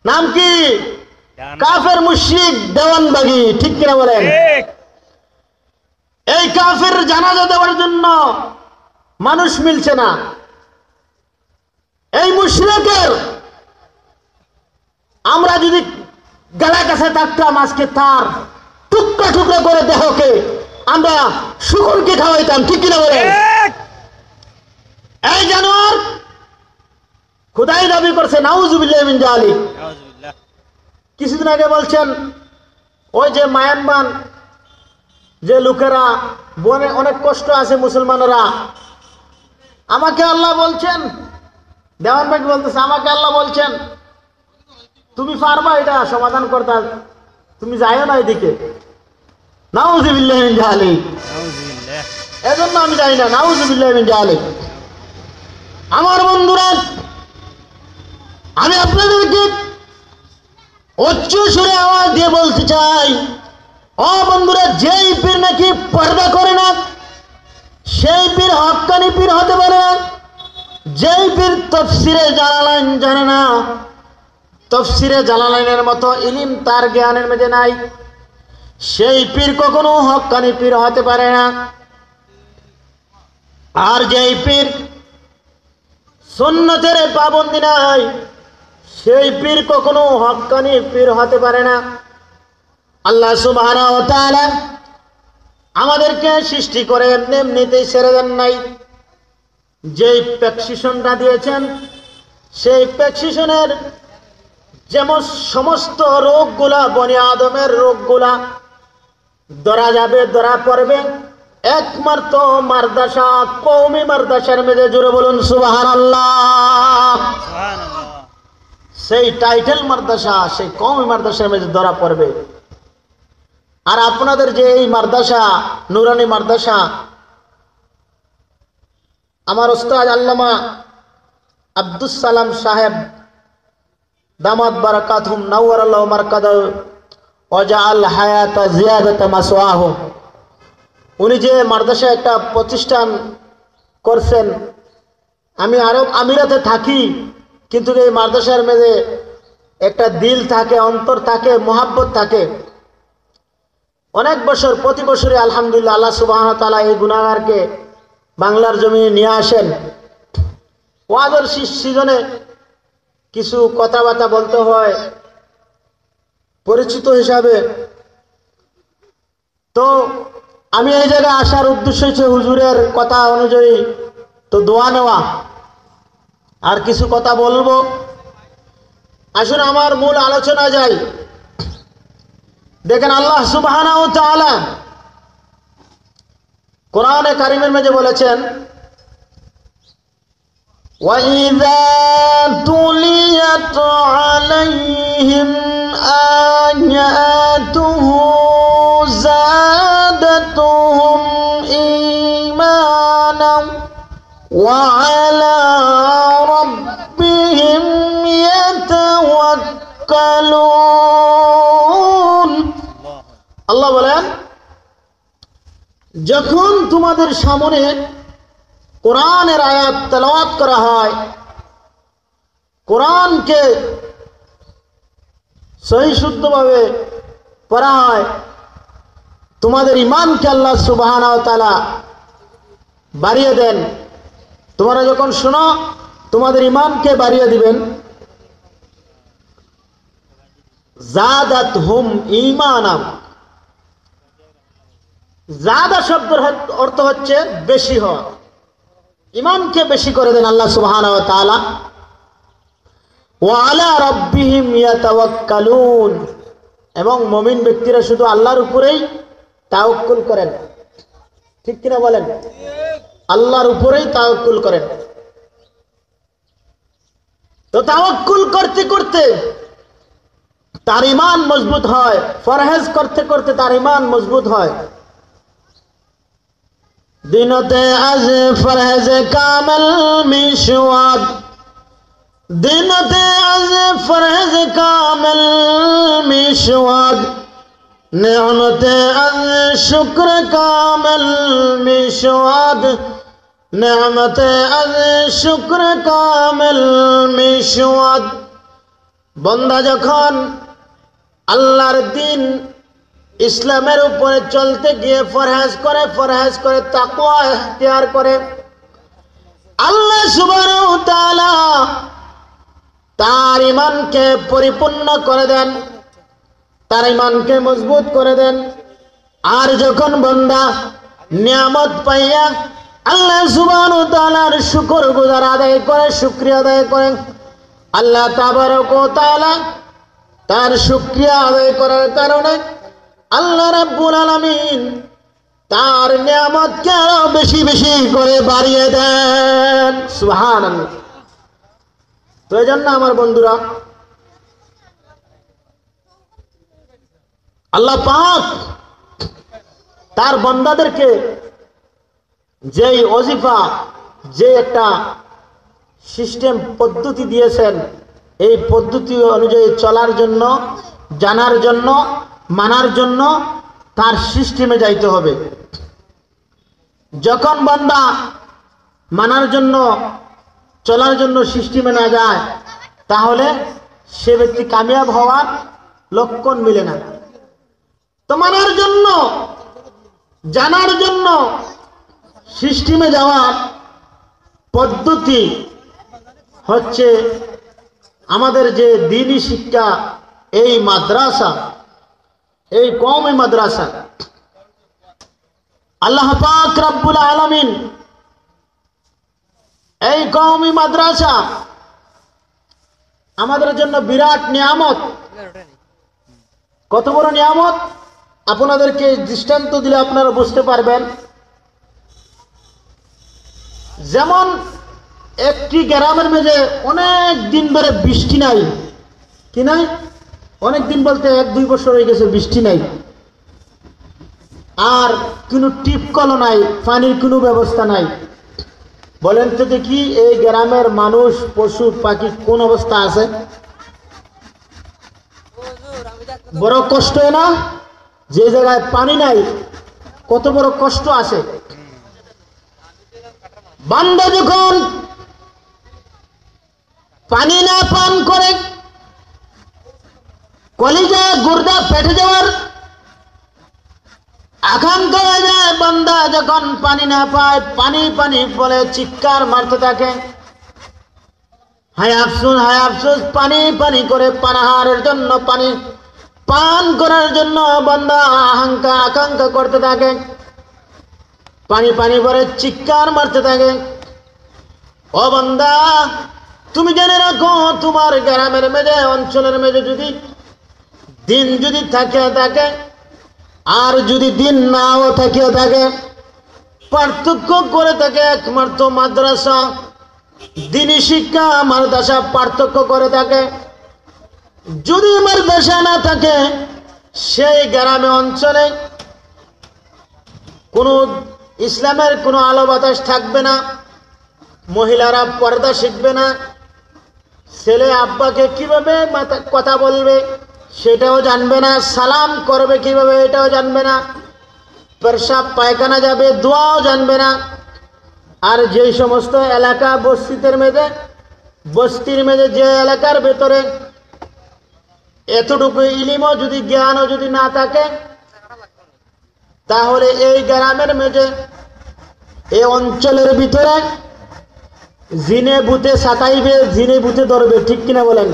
নাম কি? কাফের মুশরিক দেওয়ানবাগী। ঠিক কিনা বলেন? এই কাফের জানাজা দেওয়ার জন্য মানুষ মিলছে না। এই মুশরিকের আমরা যদি গলা কাছে থাকতাম, আজকে তার টুকরা টুকরা করে দেহকে আমরা শুকুরকে খাওয়াইতাম। ঠিক কিনা বলেন? এই জানোয়ার খুদাই দাবি করছে, নাউজুবিল্লাহ মিন জালিক। কিছুদিন আগে বলছেন ওই যে মায়ানমান যে লোকেরা বনে অনেক কষ্ট আছে মুসলমানেরা, আমাকে আল্লাহ বলছেন দেওয়ান ভাই বলতেছে আমাকে আল্লাহ বলছেন তুমি পারবা এটা সমাধান করতে, তুমি যাইও না এদিকে। নাউযুবিল্লাহি মিন যালিক, এজন্য আমি যাই না। নাউযুবিল্লাহি মিন যালিক। আমার বন্ধুরা, আমি আপনাদেরকে উচ্চ সুরে আওয়াজ দিয়ে বলতে চাই, ও বন্ধুরা, যেই পীর নাকি পর্দা করে না সেই পীর হক্কানি পীর হতে পারে না। যেই পীর তাফসীরে জালালাইন জানে না, তাফসীরে জালালাইনের মতো ইলম তার জ্ঞানের মধ্যে নাই, সেই পীর কখনো হক্কানি পীর হতে পারে না। আর যেই পীর সুন্নতের পাবন্দি নাই সেই পীর কখনো হক্কানি পীর হতে পারে না। আল্লাহ সুবহানাহু ওয়া তাআলা আমাদেরকে সৃষ্টি করে এমনি এমনিতেই ছেড়ে দেন নাই। যেই প্রেসক্রিপশনটা দিয়েছেন সেই প্রেসক্রিপশনের যেমন সমস্ত রোগগুলা, বনি আদমের রোগগুলা ধরা যাবে, ধরা পড়বে একমাত্র মাদ্রাসা, কওমি মাদ্রাসার মধ্যে। জোরে বলুন সুবহানাল্লাহ। সেই টাইটেল মাদ্রাসা, সেই কওমি মাদ্রাসার মধ্যে ধরা পড়বে। আর আপনাদের যে এই মাদ্রাসা, নুরানি মাদ্রাসা, আমার উস্তাদ আল্লামা আব্দুস সালাম সাহেব দামাত বারাকাতুহুম নাওয়ারাল্লাহু মারকাদাহু ওয়া জাআল হায়াতা জিয়াদাতা মাসওয়াহু, উনি যে মাদ্রাসা একটা প্রতিষ্ঠান করছেন, আমি আরব আমিরাতে থাকি, কিন্তু এই মাদ্রাসার মধ্যে একটা দিল থাকে, অন্তর থাকে, মোহাব্বত থাকে। অনেক বছর, প্রতি বছরই আলহামদুলিল্লাহ আল্লাহ সুবহানাহু ওয়া তাআলা এই গুনাহগারকে বাংলার জমিনে নিয়ে আসেন। ওয়াজের সিজনে কিছু কথাবার্তা বলতে হয় পরিচিত হিসাবে। তো আমি এই জায়গায় আসার উদ্দেশ্য হচ্ছে হুজুরের কথা অনুযায়ী তো দোয়া নেওয়া, আর কিছু কথা বলবো। আসুন আমার মূল আলোচনা যাই। দেখেন আল্লাহ সুবহানাহু ওয়া তাআলা কোরআনে কারিমের মধ্যে বলেছেন, وَإِذَا تُلِيَتْ عَلَيْهِمْ آيَاتُهُ زَادَتْهُمْ إِيمَانًا وَعَلَى رَبِّهِمْ يَتَوَكَّلُونَ। আল্লাহ বলেন, যখন তোমাদের সামনে কোরআনের আয়াত তেলাওয়াত করা হয়, কোরআনকে সহি শুদ্ধভাবে পড়া হয়, তোমাদের ঈমানকে আল্লাহ সুবহানাহু ওয়া তাআলা বাড়িয়ে দেন। তোমরা যখন শোনো তোমাদের ঈমানকে বাড়িয়ে দিবেন। জাদাতহুম ঈমানা, জাদা শব্দের অর্থ হচ্ছে বেশি হওয়া, ঈমানকে বেশি করে দেন আল্লাহ সুবহানাহু ওয়া তাআলা। ওয়া আলা রাব্বিহিম ইয়াতাওয়াক্কালুন, এবং মুমিন ব্যক্তিরা শুধু আল্লাহর উপরেই তাওয়াক্কুল করেন। ঠিক কিনা বলেন? আল্লাহর উপরেই তাওয়াক্কুল করেন। তো তাওয়াক্কুল করতে করতে তার ঈমান মজবুত হয়, ফরহেজ করতে করতে তার ঈমান মজবুত হয়। দিনতে আজ ফরহেজ কামেল মিশওয়াদ, দিনতে আজ ফরহেজ কামেল মিশওয়াদ, নেমতে আজ শুক্র কামেল মিশওয়াদ, নেমতে আজ শুক্র কামেল মিশওয়াদ। বন্দা যখন আল্লাহর দিন ইসলামের উপরে চলতে গিয়ে ফরহেজ করে তাকওয়া ইখতিয়ার করে, আল্লাহ সুবহানাহু ওয়া তাআলা তার ঈমানকে পরিপূর্ণ করে দেন, তার ঈমানকে মজবুত করে দেন। আর যখন বান্দা নিয়ামত পাইয়া আল্লাহ সুবহানাহু ওয়া তাআলার শুকর গুজার আদায় করে, শুকরিয়া আদায় করে, আল্লাহ তাবারক ওয়া তাআলা তার শুকরিয়া আদায় করার কারণে আল্লাহ রাব্বুল আলামিন তার নিয়ামতকে আরো বেশি বেশি করে বাড়িয়ে দেন। সুবহানাল্লাহ। তো এই জন্য আমার বন্ধুরা, আল্লাহ পাক তার বান্দাদেরকে যেই ওজিফা, যে একটা সিস্টেম পদ্ধতি দিয়েছেন, এই পদ্ধতি অনুযায়ী চলার জন্য, জানার জন্য, মানার জন্য তার সিস্টেমে যাইতে হবে। যখন বান্দা মানার জন্য, চলার জন্য সিস্টেমে না যায়, তাহলে সে ব্যক্তি কামিয়াব হওয়ার লক্ষণ মিলে না। তো মানার জন্য, জানার জন্য সিস্টেমে যাওয়ার পদ্ধতি হচ্ছে আমাদের যে দ্বীনি শিক্ষা, এই মাদ্রাসা, এই কওমি মাদ্রাসা। আল্লাহ পাক রব্বুল আলামিন এই কওমি মাদ্রাসা আমাদের জন্য বিরাট নিয়ামত। কত বড় নিয়ামত আপনাদেরকে দৃষ্টান্ত দিলে আপনারা বুঝতে পারবেন। যেমন একটি গ্রামের মধ্যে অনেক দিন ধরে বৃষ্টি নাই, কি নাই, অনেক দিন বলতে 1-2 বছর হয়ে গেছে বৃষ্টি নাই, আর কোনো টিপকলও নাই, পানির কোনো ব্যবস্থা নাই। বলেন তো দেখি, এই গ্রামের মানুষ, পশু পাখি কোন অবস্থা আছে? বড় কষ্ট না? যে জায়গায় পানি নাই কত বড় কষ্ট আছে। বান্দা যখন পানি না পান করে কলিজা গুর্দা ফেটে যাওয়ার আকাঙ্ক্ষা হয়ে যায়। বান্দা যখন পানি না পায়, পানি পানি বলে চিৎকার মারতে থাকে, হায় আফসোস, হায় আফসোস, পানি পানি করে পানাহারের জন্য, পানি পান করার জন্য বান্দা আকাঙ্ক্ষা করতে থাকে, পানি পানি করে চিৎকার মারতে থাকে। ও বান্দা, তুমি জেনে রাখো, তোমার গ্রামের মেঝে, অঞ্চলের মেঝে যদি দিন যদি থাকে আর যদি দিন নাও থাকে, পার্থক্য করে থাকে একমাত্র মাদ্রাসা, দ্বীনি শিক্ষা মাদ্রাসা পার্থক্য করে থাকে। যদি মাদ্রাসা না থাকে, সেই গ্রামে অঞ্চলে কোনো ইসলামের কোনো আলো বাতাস থাকবে না, মহিলারা পর্দা শিখবে না, ছেলে আব্বাকে কিভাবে কথা বলবে সেটাও জানবে না, সালাম করবে কিভাবে এটাও জানবে না, পেশাব পায়খানা যাবে দোয়াও জানবে না। আর যেই সমস্ত এলাকা বস্তির মেঝে যে এলাকার ভেতরে এতটুকু ইলিমও যদি, জ্ঞানও যদি না থাকে, তাহলে এই গ্রামের মেঝে, এই অঞ্চলের ভিতরে জিনে ভূতে সাতাইবে, জিনে ভূতে ধরবে, ঠিক কিনা বলেন?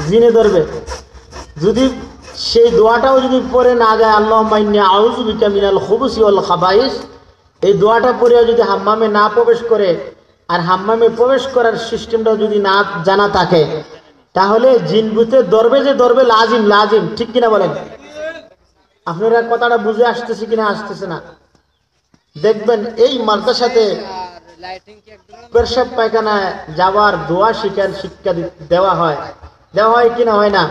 জিনে ধরবে। যদি সেই দোয়াটাও যদি পড়ে না যায়, আল্লাহুম্মা ইন্নী আউযু বিকা মিনাল খুবুসি ওয়াল খাবাইস, এই দোয়াটা পড়ে যদি হাম্মামে না প্রবেশ করে, আর হাম্মামে প্রবেশ করার সিস্টেমটাও যদি না জানা থাকে, তাহলে জিন ভূতে ধরবে, যে ধরবে লাজিম, ঠিক কিনা বলেন? আপনারা কথাটা বুঝে আসতেছে কিনা, আসতেছে না? দেখবেন এই মাদ্রাসাতে পেশাব পায়খানায় যাওয়ার দোয়া শিক্ষা দেওয়া হয় কিনা, হয় না?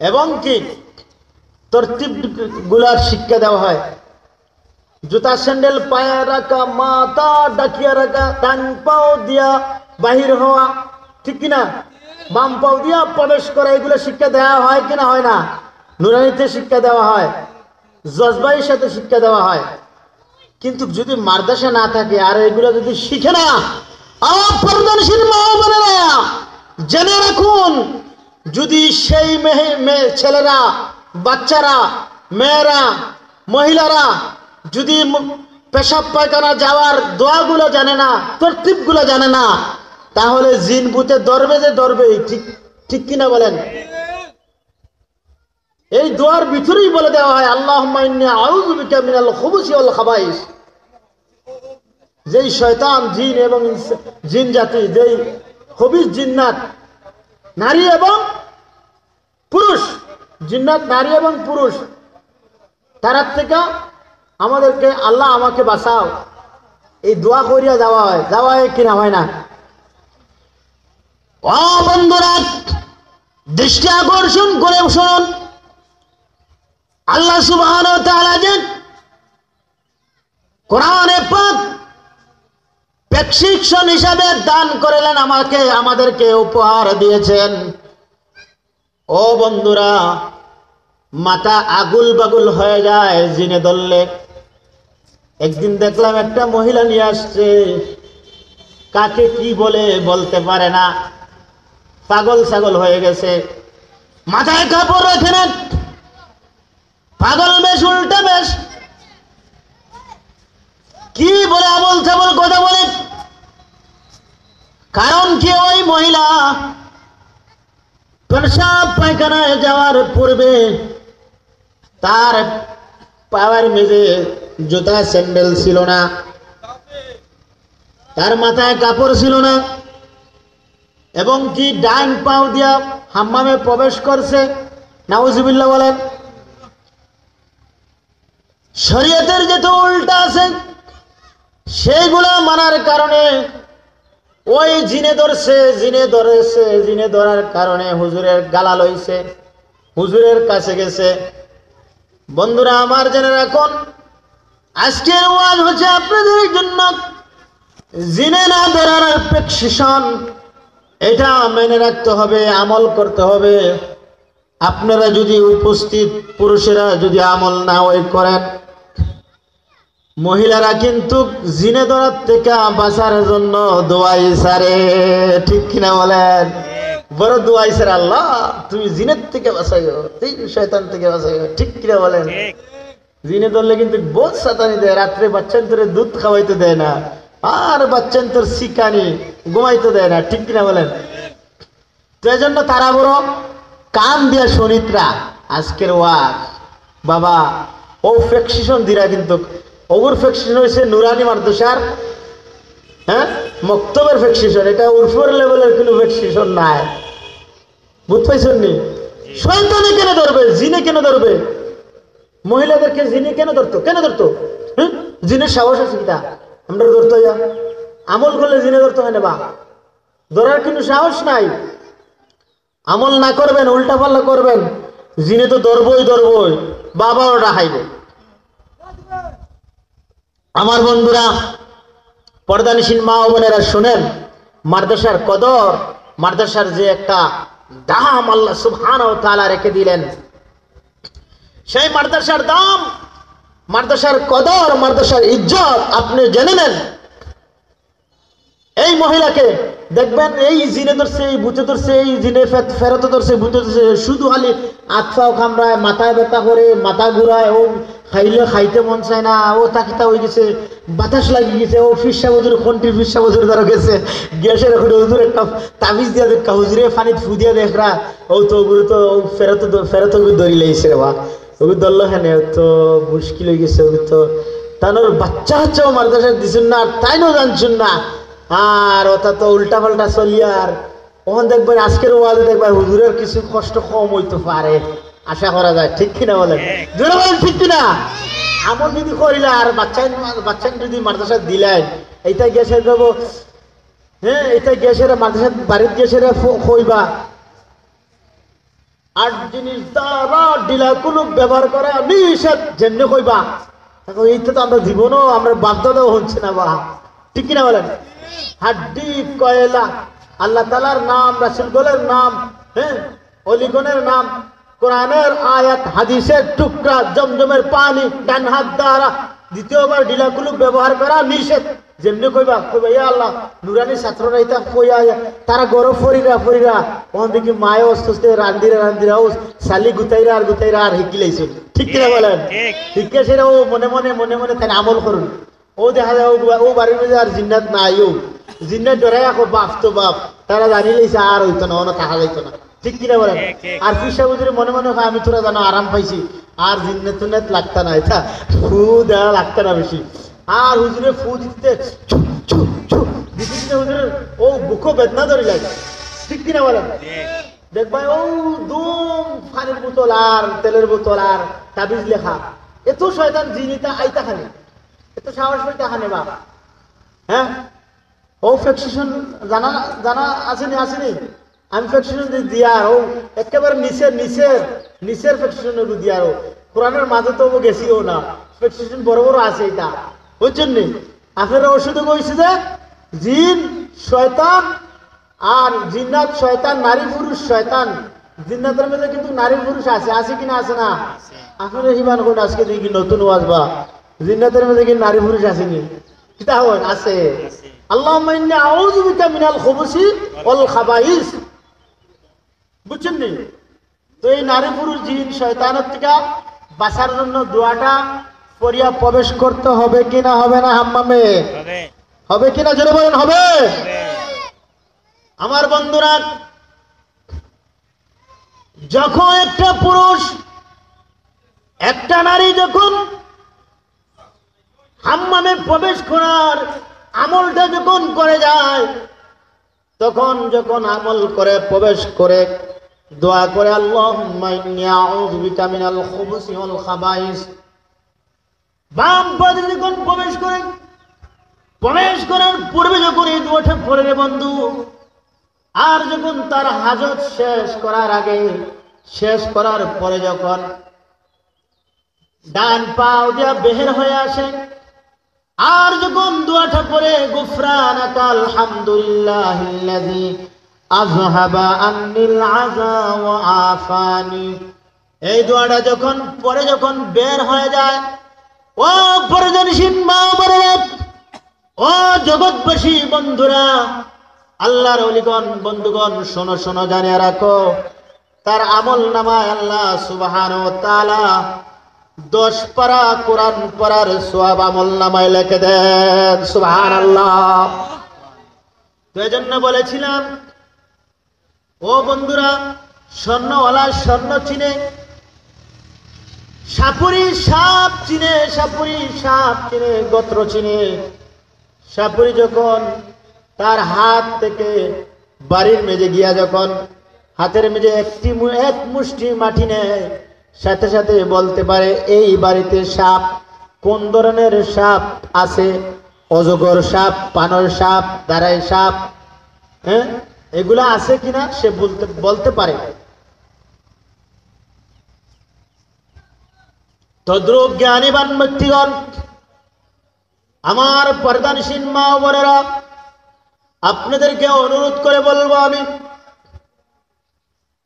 এবং কি তরতিব গুলার শিক্ষা দেওয়া হয়। জুতা স্যান্ডেল পায়ে রাখা, মাথা ডাকিয়া রাখা, ডান পাও দিয়া বাহির হওয়া, ঠিক কিনা, বাম পাও দিয়া প্রবেশ করা, এগুলো শিক্ষা দেওয়া হয় কিনা, হয় না? নুরানিতে শিক্ষা দেওয়া হয়, জজবাইয়ের সাথে শিক্ষা দেওয়া হয়। কিন্তু যদি মাদ্রাসা না থাকে আর এগুলো যদি শিখে না, পর্দানশীল মা বোনেরা জেনে রাখুন, যদি সেই ছেলেরা, বাচ্চারা, মেয়েরা, মহিলারা যদি পেশাব পায়খানা যাওয়ার দোয়াগুলো জানে না, তরতিবগুলো জানে না, তাহলে জিন ভূতে ধরবে, যে ধরবেই, ঠিক কিনা বলেন? এই দোয়ার ভিতরেই বলে দেওয়া হয়, আল্লাহুম্মা ইন্নী আউযু বিকা মিনাল খুবুসি ওয়াল খাবাইস। যেই শয়তান, জিন এবং জিন জাতি, যেই খবিস জিন্নাত, নারী এবং পুরুষ, জিন্নাত নারী এবং পুরুষ, তার থেকে আমাদেরকে, আল্লাহ আমাকে বাঁচাও, এই দোয়া করিয়া যাওয়া হয় কিনা, হয় না? ও বন্ধুরা, দৃষ্টি আকর্ষণ করে শুনুন, আল্লাহ সুবহানাহু ওয়া তাআলা যে কোরআনে পাক প্রেসক্রিপশন হিসাবে দান করলেন, আমাদেরকে উপহার দিয়েছেন। ও বন্ধুরা, মাথা আগুল বাগুল হয়ে যায় জিনে ধরলে। একদিন দেখলাম একটা মহিলা নিয়ে আসছে, কাকে কি বলে বলতে পারে না, পাগল ছাগল হয়ে গেছে, মাথায় কাপড় রাখে না, পাগল বেশ, উল্টা বেশ, কি বলে আবল ছাবল কথা বলে। কারণ কি, ওই মহিলা পেশাব পায়খানায় যাওয়ার পূর্বে তার পায়ের মেঝে জুতা স্যান্ডেল ছিল না, তার মাথায় কাপড় ছিল না, এবং কি ডাইন পাও দিয়া হাম্মামে প্রবেশ করছে। নাউজুবিল্লাহ বলেন। শরীয়তের যেটা উল্টা আছে সেইগুলা মানার কারণে ওই জিনে ধরার কারণে হুজুরের গালা লইছে, হুজুরের কাছে গেছে। বন্ধুরা আমার জেনে রাখুন, আজকের ওয়াজ হচ্ছে আপনাদের জন্য জিনে না ধরার প্রেসক্রিপশন, এটা মেনে রাখতে হবে, আমল করতে হবে। আপনারা যদি উপস্থিত পুরুষেরা যদি আমল না ওই করেন, মহিলারা কিন্তু জিনে ধরার থেকে বাঁচার জন্য দোয়াই সারে। ঠিক কিনা বলেন? বড় দোয়াই সারে, আল্লাহ তুমি জিনের থেকে বাঁচাইও, এই শয়তান থেকে বাঁচাইও। ঠিক কিনা বলেন? জিনে ধরলে কিন্তু বহুত শয়তানি দেয়, রাত্রে বাচ্চান্তরে দুধ খাওয়াইতে দেয় না, আর বাচ্চান্তর শিকানি ঘুমাইতে দেয় না। ঠিক কিনা বলেন? তো এই জন্য তারা বড় কান দিয়া শনিতরা আজকের ওয়াজ বাবা ও প্রেসক্রিপশন দিরা, কিন্তু ওগুর প্রেসক্রিপশন হয়েছে নুরানি মাদ্রাসার মক্তবের প্রেসক্রিপশন, এটা উর্ফর লেভেলের কোনো প্রেসক্রিপশন নাই। বুঝতে পাইছেন নি? শয়তানে কেন ধরবে, জিনে কেন ধরবে? মহিলাদেরকে জিনে কেন ধরতো? জিনের সাহস আছে কিনা আমরা ধরতে হইয়া? আমল করলে জিনে ধরতে হয় না, বা ধরার কোনো সাহস নাই। আমল না করবেন, উল্টা পাল্লা করবেন, জিনে তো ধরবই, বাবা ওটা খাইব। আমার বন্ধুরা, পর্দানিসীন মা ও বোনেরা শোনেন, মাদ্রাসার কদর, মাদ্রাসার যে একটা দাম আল্লাহ সুবহানাহু ওয়া তাআলা রেখে দিলেন, সেই মাদ্রাসার দাম, মাদ্রাসার কদর, মাদ্রাসার ইজ্জত আপনি জেনে নেন। এই মহিলাকে দেখবেন, এই জিনে ধরছে, এই ভূতে ধরছে, এই জিনে ফেরত ধরছে, ভূতে ধরছে, শুধু খালি আতফাও কামড়ায়, মাথায় ব্যথা করে, মাথা ঘুরায়, ও খাইলে খাইতে মন চায় না, ও তাকিতা হয়ে গেছে, বাতাস লাগিয়ে গেছে, ও ফিরসা বজুর খন্টির ফিরসা বজুর দ্বারা গেছে, গ্যাসের এখন হুজুর একটা তাবিজ দিয়া দেখা, হুজুরে পানিত ফু দিয়া দেখরা, ও তো ওগুলো তো ফেরত ধরি লাইছে রে, বা ওগুলো ধরলো হ্যাঁ তো মুশকিল হয়ে গেছে। ওগুলো তো তানোর বাচ্চা হচ্ছেও মাদ্রাসা দিচ্ছেন না, আর তাইনও জানছেন না, আর ওটা তো উল্টা পাল্টা চলিয়ার। ওখান দেখবেন আজকের ওয়াজে দেখবেন হুজুরের কিছু কষ্ট কম হইতে পারে, আশা করা যায়। ঠিক কিনা বলেন? জোরে বলেন ঠিক কিনা? আমল যদি করিলা আর বাচ্চা যদি মাদ্রাসা দিলেন, এইটা গ্যাসের দেবো, এইটা গ্যাসের মাদ্রাসা বাড়ির গ্যাসের কইবা, আর জিনিস দ্বারা ডিলা কোনো ব্যবহার করা নিষেধ যেমনি কইবা, এখন এইটা তো আমরা জীবনও আমরা বাপদাদাও হচ্ছে না, বা ঠিক কিনা বলেন? হাড্ডি কয়লা, আল্লাহ তাআলার নাম, রাসূলগণের নাম, অলিগণের নাম, কোরআনের আয়াত, হাদিসের টুকরা, জমজমের পানি ডান হাত দ্বারা দ্বিতীয়বার ঢিলাকুলু ব্যবহার করা নিষেধ। যেমনি কইবা ইয়া আল্লাহ, নুরানি ছাত্ররা এটা কইয়া তারা গরম ফরিরা ওখান থেকে মায়ে অস্তে রান্দিরা ও শালি গুতাইরা আর হিকিলাইছে। ঠিক কিনা বলেন? ঠিক সেটা ও মনে মনে তাই আমল করুন। ও দেখা যায় ও বাড়ির মধ্যে আর জিন্নাত নাই, ও জিন্নাত ডরাই এখন বাপ তো বাপ, তারা জানি লাইছে আর হইতো না, অন্য থাকা যাইতো না। ঠিক কিনা বলেন? আর ফিসা বুঝলে মনে আমি তোরা জানো আরাম পাইছি, আর জিন্নাত লাগতো না, এটা ফু দেওয়া লাগতো না বেশি। আর হুজুরে ফু দিতে হুজুরের ও বুকো বেদনা ধরে যায়। ঠিক কিনা বলেন? দেখবা ও দুম পানির বোতল আর তেলের বোতল আর তাবিজ লেখা, এত শয়তান জিনিতা আইতা খানে, এত সাহস পাইতা খানে, বাবা ও ফ্যাকশন জানা জানা আসেনি আসেনি আমি ফ্যাকশন দিয়ার ও একেবারে নিচের ফ্যাকশন দিয়ার কোরআনের মাঝে তো গেছিও না ফ্যাকশন বড় বড় আছে এটা ওই জন্যে আপনারা ওষুধে কইছে যে জিন শয়তান আর জিন্নাত শয়তান নারী পুরুষ শয়তান জিন্নাতের মধ্যে কিন্তু নারী পুরুষ আছে আছে কিনা আছে না আপনারা হিমান কোন আজকে দেখি নতুন ওয়াজবা জিন্নাতের মধ্যে কি নারী পুরুষ আসেনি কিতা হয় আছে আল্লাহুম্মা ইন্নী আউযু বিকা মিনাল খুবুসি ওয়াল খাবাইস বুঝছেন নি তো এই নারী পুরুষ জিন শয়তানের থেকে বাঁচার জন্য দোয়াটা পড়িয়া প্রবেশ করতে হবে কিনা হবে না হাম্মামে হবে কিনা জোরে বলেন হবে আমার বন্ধুরা যখন একটা পুরুষ একটা নারী যখন হাম্মামে প্রবেশ করার আমলটা যখন করে যায় তখন যখন আমল করে প্রবেশ করে দোয়া করে আল্লাহুম্মা ইন্নী আউযু বিকা মিনাল খুবুসি ওয়াল খাবাইস বাম পাদে যখন প্রবেশ করার পূর্বে যখন এই দোয়াটা পড়ে রে বন্ধু আর যখন তার হাজত শেষ করার আগে শেষ করার পরে যখন ডান পাও দিয়া বের হয়ে আসে আর যখন দোয়াটা পড়ে গুফরানাকা আলহামদুলিল্লাহিল্লাযী আযহাবা আন্নিল আযা ওয়া আফানি এই দোয়াটা যখন পরে যখন বের হয়ে যায় ও পরজনশীল মা বোনেরা ও জগৎবাসী বন্ধুরা আল্লাহর ওলিগণ বন্ধুগণ শোনো শোনো জানিয়ে রাখো তার আমল নামায় আল্লাহ সুবহানাহু ওয়া তাআলা 10 পারা কোরআন পড়ার সওয়াব আমল নামায় লিখে দেন সুবহানাল্লাহ তো এজন্য বলেছিলাম ও বন্ধুরা স্বর্ণওয়ালা স্বর্ণ চিনে সাপুরি সাপ চিনে গোত্র চিনে সাপুরি যখন তার হাত থেকে বাড়ির মেজে গিয়া যখন হাতের মেজে এক মুষ্টি মাটি নেয় সাথে সাথে বলতে পারে এই বাড়িতে সাপ কোন ধরনের সাপ আছে অজগর সাপ পানর সাপ দাঁড়াই সাপ হ্যাঁ এগুলা আছে কিনা সে বলতে পারে তদ্রূপ জ্ঞানীবান ব্যক্তিগণ আমার পর্দানশীল মা বোনেরা আপনাদেরকে অনুরোধ করে বলবো আমি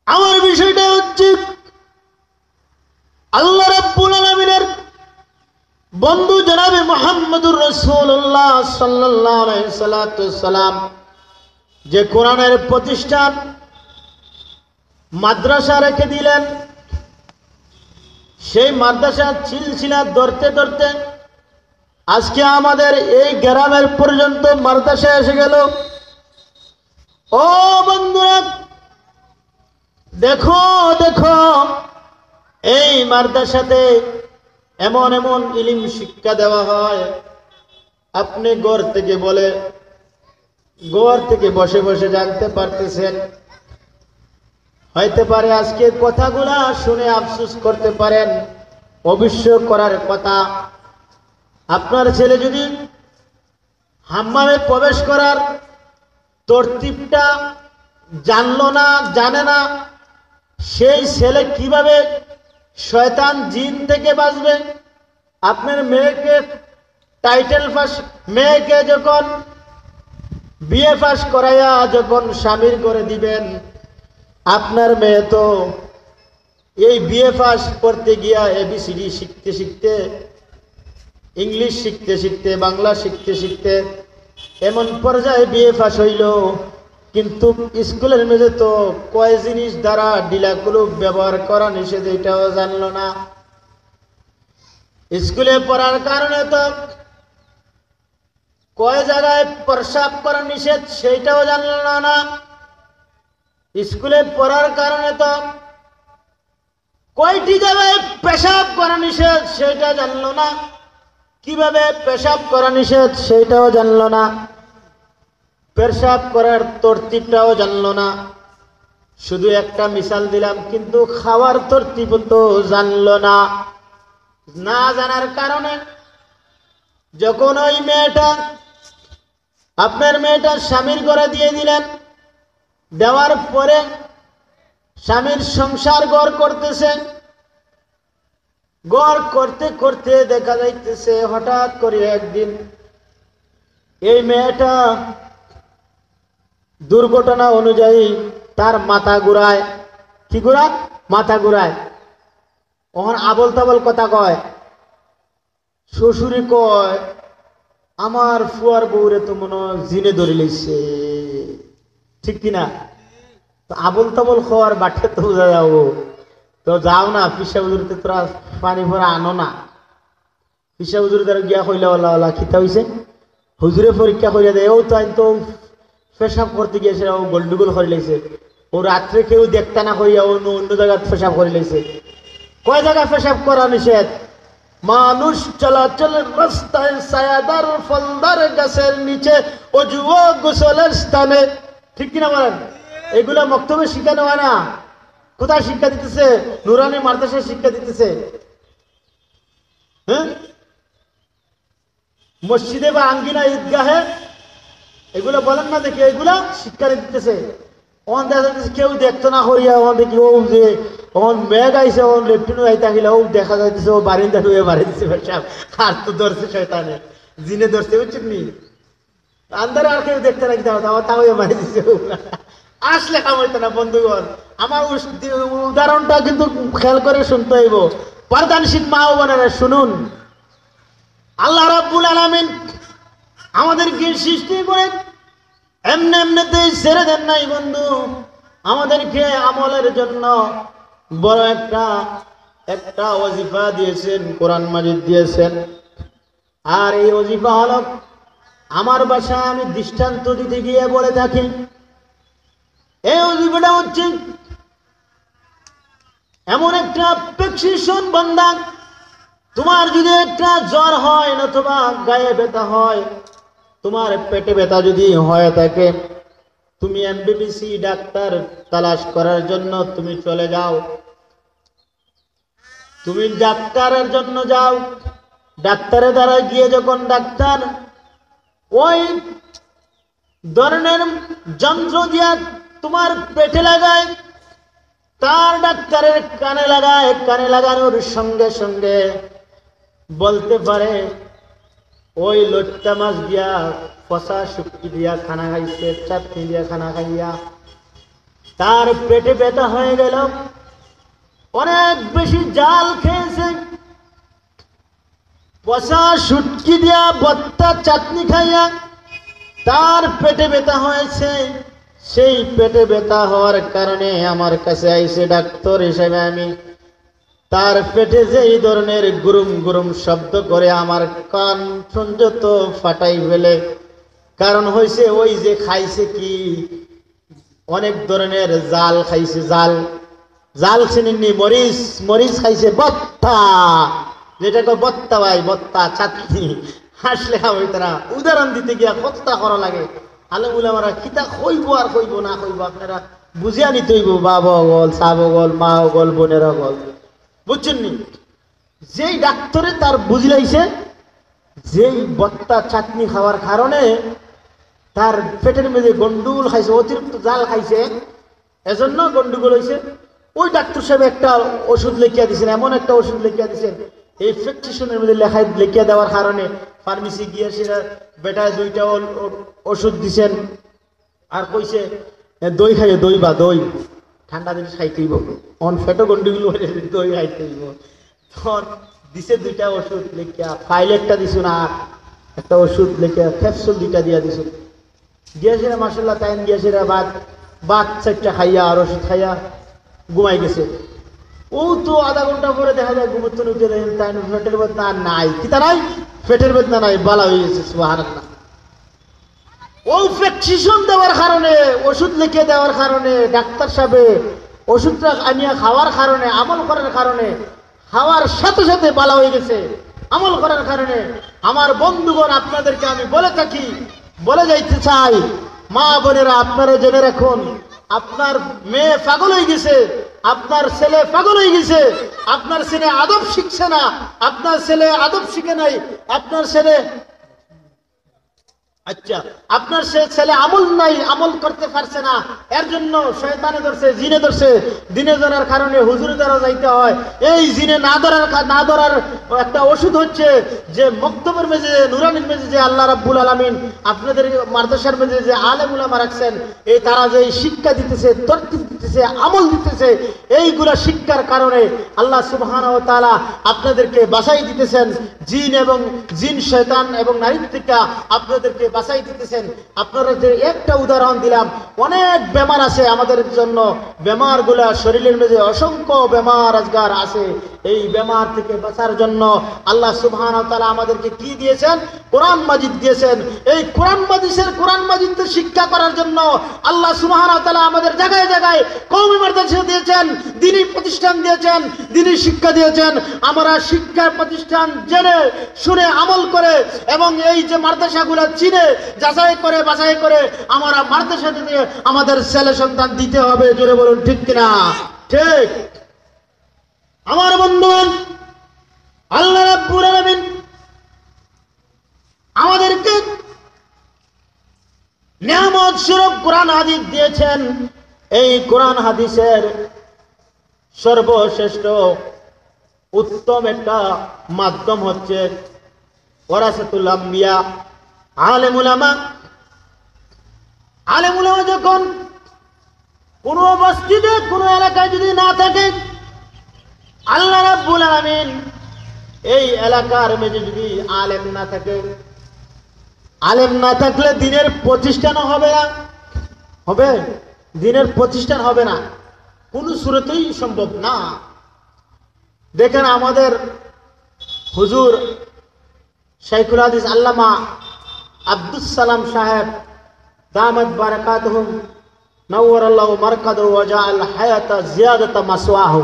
আমার বিষয়টা হচ্ছে আল্লাহ রাব্বুল আলামিনের বন্ধু জনাবে মুহাম্মদুর রাসূলুল্লাহ সাল্লাল্লাহু আলাইহি সাল্লাম যে কোরআনের প্রতিষ্ঠান মাদ্রাসা রেখে দিলেন সেই মাদ্রাসা সিলসিলা ধরতে ধরতে আজকে আমাদের এই গ্রামের পর্যন্ত মাদ্রাসা এসে গেল ও বন্ধুরা দেখো দেখো এই মাদ্রাসাতে এমন এমন ইলম শিক্ষা দেওয়া হয় আপনি ঘর থেকে বসে বসে জানতে পারতেছেন হইতে পারে আজকে কথাগুলা শুনে আফসোস করতে পারেন অবশ্য করার কথা আপনার ছেলে যদি হাম্মামে প্রবেশ করার তরতিবটা জানলো না জানে না সেই ছেলে কিভাবে শয়তান জিন থেকে বাঁচবে আপনার মেয়েকে মেয়েকে যখন বিএ পাস করাইয়া যখন স্বামীর করে দিবেন আপনার মেয়ে তো এই বিএ পাস করতে গিয়া এবিসিডি শিখতে শিখতে ইংলিশ শিখতে শিখতে বাংলা শিখতে শিখতে এমন পর্যায়ে বিএ পাস হইল কিন্তু স্কুলের মেঝে তো কয় জিনিস দ্বারা ডিলাগুলো ব্যবহার করা নিষেধ এটাও জানলো না স্কুলে পড়ার কারণে তো কয় জায়গায় প্রস্রাব করা নিষেধ সেইটাও জানলো না স্কুলে পড়ার কারণে তো কয়টি জায়গায় পেশাব করা নিষেধ সেটা জানলো না কিভাবে পেশাব করা নিষেধ সেটাও জানলো না পেশাব করার তরতিবটাও জানলো না শুধু একটা মিসাল দিলাম কিন্তু খাওয়ার তরতিব তো জানলো না না জানার কারণে যখন ওই মেয়েটা আপনার মেয়েটা স্বামীর ঘরে দিয়ে দিলেন, দেওয়ার পরে স্বামীর সংসার ঘর করতেছেন। ঘর করতে করতে দেখা যাইতেছে হঠাৎ করে একদিন এই মেয়েটা দুর্ঘটনা অনুযায়ী তার মাথা ঘুরায়। কি ঘুরায়? মাথা ঘুরায়। ওখানে আবল তাবল কথা কয়। শ্বশুরে কয়, আমার ফুয়ার বউরে তো মনে জিনে ধরে লইছে। ঠিক কিনা? আবল তাবল খাওয়ার বাটে তো বোঝা যাবো। তো যাও না, পিসা হুজুরতে তোরা পানি ভরা আনো না। পিসা হুজুর দ্বারা গিয়া কইলা ওলা খিতা হইছে। হুজুরে পরীক্ষা করিয়া দেয়, ও তাই তো পেশাব করতে গিয়েছে, ও গোলডুগোল করে লাইছে। ও রাত্রে কেউ দেখতে না করিয়া অন্য অন্য জায়গায় পেশাব করে লাইছে। কয় জায়গায় পেশাব করা নিষেধ? মানুষ চলাচলের রাস্তায়, ছায়াদার ফলদার গাছের নিচে, অজু ও গোসলের স্থানে। ঠিক কিনা বলেন? এগুলা মক্তবে শিখানো হয় না। কোথায় শিক্ষা দিতেছে? নুরানি মাদ্রাসায় শিক্ষা দিতেছে। হ্যাঁ, মসজিদে বা আঙ্গিনা ঈদগাহে এগুলো বলেন না, দেখি এগুলা শিক্ষা দিতেছে। ওখান দেখা যাচ্ছে কেউ দেখতো না করিয়া ওখান দেখি ও যে ওখান মেঘ আইসে ওখান লেফটিনও যাইতে গেলে ও দেখা যাইতেছে ও বারিন্দা ঢুয়ে বাড়ি দিচ্ছে। পেশাব আর তো ধরছে শয়তানে, জিনে ধরছে, বুঝছেন নি? আন্দারে আর কেউ দেখতে নাকি তাও মারি দিচ্ছে। আসলে কামাইতো না বন্ধুগণ। আমার উদাহরণটা কিন্তু খেয়াল করে শুনতে হইব। পর্দানশীল মা ও বোনেরা শুনুন, আল্লাহ রাব্বুল আলামিন আমাদেরকে সৃষ্টি করে এমনি এমনিতে ছেড়ে দেন নাই বন্ধু। আমাদেরকে আমলের জন্য বড় একটা ওয়াজিফা দিয়েছেন, কোরআন মাজিদ দিয়েছেন। আর এই ওয়াজিফা হলো, আমার ভাষায় আমি দৃষ্টান্ত দিতে গিয়ে বলে থাকি, এই ওয়াজিফাটা হচ্ছে এমন একটা প্রেসক্রিপশন বান্দা, তোমার যদি একটা জ্বর হয় নতুবা গায়ে ব্যথা হয়, তোমার পেটে ব্যথা যদি হয়ে থাকে, তুমি এমবিবিসি ডাক্তার তালাশ করার জন্য তুমি চলে যাও। তুমি ডাক্তারের জন্য যাও। ডাক্তারের দ্বারা গিয়ে যখন ডাক্তার ওই ধরনের যন্ত্র দিয়া তোমার পেটে লাগায়, তার ডাক্তারের কানে লাগায়, কানে লাগানোর সঙ্গে সঙ্গে বলতে পারে ওই লট্টা মাছ দিয়া, ফসা শুটকি দিয়া খানা খাইছে, চাটনি দিয়া খানা খাইয়া তার পেটে ব্যথা হয়ে গেল। অনেক বেশি জাল খেয়েছে, ফসা শুটকি দিয়া ভর্তা চাটনি খাইয়া তার পেটে ব্যথা হয়েছে। সেই পেটে ব্যথা হওয়ার কারণে আমার কাছে আইসে ডাক্তার হিসেবে, আমি তার পেটে যে এই ধরনের গুরুম গুরুম শব্দ করে আমার কান সংযত ফাটাই ফেলে। কারণ হয়েছে ওই যে খাইছে কি অনেক ধরনের জাল খাইছে। জাল চিনেননি? মরিচ খাইছে, বত্তা, যেটাকে বত্তা ভাই, বত্তা চাটনি। হাসলে হইতো না। উদাহরণ দিতে গিয়া কতটা করা লাগে। আলেমুলামারা কিতা কইব আর কইব না কইব আপনারা বুঝিয়া নিতে হইব। বাবা গল, সাব গল, মা গল, বোনেরা গল, বুঝছেন নি? যেই ডাক্তারে তার বুঝলাইছে যেই বত্তা চাটনি খাওয়ার কারণে তার পেটের মধ্যে গন্ডগোল খাইছে, অতিরিক্ত জাল খাইছে, এজন্য গন্ডগোল হয়েছে। ওই ডাক্তার সাহেব একটা ওষুধ লিখিয়া দিয়েছেন, এমন একটা ওষুধ লিখিয়া দিয়েছেন, এই প্রেসক্রিপশনের মধ্যে লিখিয়া দেওয়ার কারণে ফার্মেসি গিয়ে সেটা বেটায় 2টা ওষুধ দিছেন। আর কইছে দই খাইয়ে, দই বা দই ঠান্ডা জিনিস খাইতেইব, অন ফেটো গন্ডগোল হয়ে দই খাইতেইব। তখন দিছে 2টা ওষুধ লিখিয়া, ফাইল একটা দিছু না, একটা ওষুধ লিখিয়া ক্যাপসুল 2টা দিয়া দিছু। গিয়েছে মাসাল্লাহ তাইন গিয়েছে বাদ 4টা খাইয়া আর ওষুধ খাইয়া ঘুমাই গেছে। ও তো আধা ঘন্টা পরে দেখা যায় ঘুমোতে উঠে দেখেন তাই পেটের বেদনা নাই। কিতা নাই? পেটের বেদনা নাই, বালা হয়ে গেছে। সুবহানাল্লাহ। ও প্রেসক্রিপশন দেওয়ার কারণে, ওষুধ লিখে দেওয়ার কারণে, ডাক্তার সাহেব ওষুধটা আনিয়া খাওয়ার কারণে, আমল করার কারণে, খাওয়ার সাথে সাথে বালা হয়ে গেছে। আমল করার কারণে আমার বন্ধুগণ, আপনাদেরকে আমি বলে থাকি, বলে যাইতে চাই, মা বোনেরা আপনারা জেনে রাখুন, আপনার মেয়ে পাগল হয়ে গেছে, আপনার ছেলে পাগল হয়ে গেছে, আপনার ছেলে আদব শিখছে না, আপনার ছেলে আদব শিখে নাই, আপনার ছেলে আচ্ছা, আপনার সে ছেলে আমল নাই, আমল করতে পারছে না, এর জন্য শয়তানে ধরছে, জিনে ধরছে, দিনে ধরার কারণে হুজুরে দ্বারা যাইতে হয়। এই জিনে না ধরার একটা ওষুধ হচ্ছে যে মক্তবের মেজে, নুরানির মেজে যে আল্লাহ রাব্বুল আলামিন আপনাদের মাদ্রাসার মেজে যে আলেম উলামা রাখছেন, এই তারা যে শিক্ষা দিতেছে, তরতিব দিতেছে, আমল দিতেছে, এইগুলা শিক্ষার কারণে আল্লাহ সুবহানাহু ওয়া তাআলা আপনাদেরকে বাঁচাই দিতেছেন, জিন এবং জিন শয়তান এবং নারী থেকে আপনাদেরকে বাঁচাই দিতেছেন। আপনারা যে একটা উদাহরণ দিলাম, অনেক বেমার আছে আমাদের জন্য, বেমারগুলা শরীরের মধ্যে অসংখ্য বেমার আজগার আছে। এই বেমার থেকে বাঁচার জন্য আল্লাহ সুবহানাহু ওয়া তাআলা আমাদেরকে কি দিয়েছেন? কোরআন মাজিদ দিয়েছেন। এই কোরআন মাজিদ শিক্ষা করার জন্য আল্লাহ সুবহানাহু ওয়া তাআলা আমাদের জায়গায় জায়গায় কওমি মাদ্রাসা দিয়েছেন, দ্বীনি প্রতিষ্ঠান দিয়েছেন, দ্বীনি শিক্ষা দিয়েছেন। আমরা শিক্ষা প্রতিষ্ঠান জেনে শুনে আমল করে এবং এই যে মাদ্রাসাগুলো চিনে যাচাই করে বাছাই করে আমরা মাদ্রাসা দিয়ে আমাদের ছেলে সন্তান দিতে হবে। জোরে বলুন ঠিক কিনা? ঠিক। আমার বন্ধুগণ, আল্লাহ রাব্বুল আলামিন আমাদেরকে নিয়ামত স্বরূপ কোরআন হাদিস দিয়েছেন। এই কোরআন হাদিসের সর্বশ্রেষ্ঠ উত্তম একটা মাধ্যম হচ্ছে ওয়ারাসাতুল আম্বিয়া, আলেম উলামা। আলেম উলামা যখন কোনো মসজিদে কোনো এলাকায় যদি না থাকে, আল্লাহ রাব্বুল আলামিন এই এলাকার মধ্যে যদি আলেম না থাকে, আলেম না থাকলে দ্বীনের প্রতিষ্ঠানও হবে না। হবে? দ্বীনের প্রতিষ্ঠান হবে না, কোনো সুরতেই সম্ভব না। দেখেন আমাদের হুজুর শাইখুল হাদিস আল্লামা আব্দুস সালাম সাহেব দামাত বারাকাতুহুম নাওয়ারাল্লাহু মারকাদাহু ওয়া জাআল হায়াতা জিয়াদাতা মাসওয়াহু।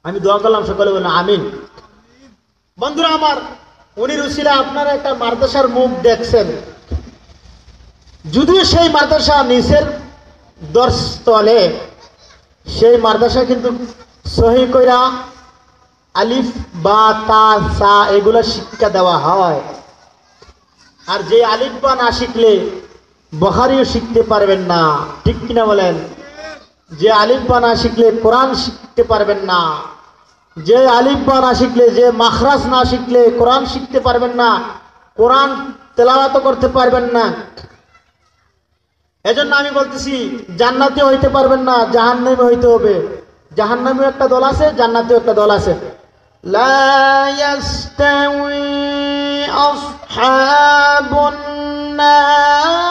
আমি দোয়া করলাম, সকলে বলেন আমিন। বন্ধুরা আমার, উনি রুসিলা আপনারা একটা মাদ্রাসার মুখ দেখছেন, যদিও সেই মাদ্রাসা নিচের দর্শতলে, সেই মাদ্রাসা কিন্তু সহি কইরা আলিফ বা তা সা এগুলো শিক্ষা দেওয়া হয়। আর যে আলিফ বা না শিখলে বুখারীও শিখতে পারবেন না, ঠিক কিনা বলেন? যে আলিফ বা না শিখলে কোরআন শিখতে পারবেন না, যে আলিফ বা না শিখলে, যে মাখরাজ না শিখলে কোরআন শিখতে পারবেন না, কোরআন তেলাওয়াত করতে পারবেন না। এজন্য আমি বলতেছি, জান্নাতে হইতে পারবেন না, জাহান্নামে হইতে হবে। জাহান্নামেও একটা দল আছে, জান্নাতেও একটা দল আছে। লা ইয়াস্তাউই আসহাবুন নার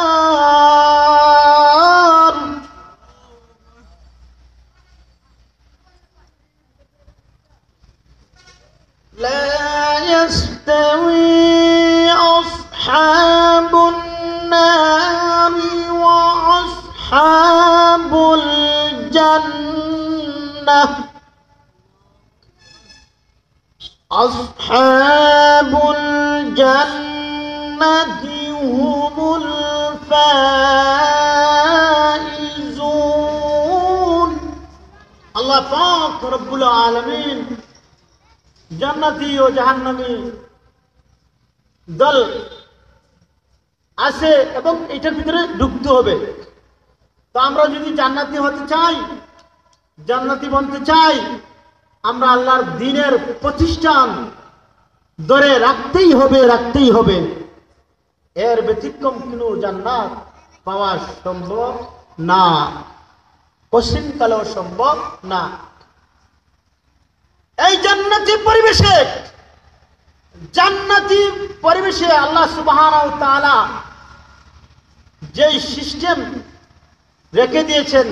لا يستوي أصحاب النار وأصحاب الجنة أصحاب الجنة هم الفائزون। الله পাক রব্বুল আলামিন জান্নাতি ও জাহান্নামী দল আছে এবং এটার ভিতরে ঢুকতে হবে। তো আমরা যদি জান্নাতি হতে চাই, জান্নাতি বনতে চাই, আমরা আল্লাহর দ্বীনের প্রতিষ্ঠান ধরে রাখতেই হবে। এর ব্যতিক্রম কোনো জান্নাত পাওয়া সম্ভব না, কঠিনকালেও সম্ভব না। এই জান্নাতি পরিবেশে আল্লাহ সুবহানাহু ওয়া তাআলা যে সিস্টেম রেখে দিয়েছেন,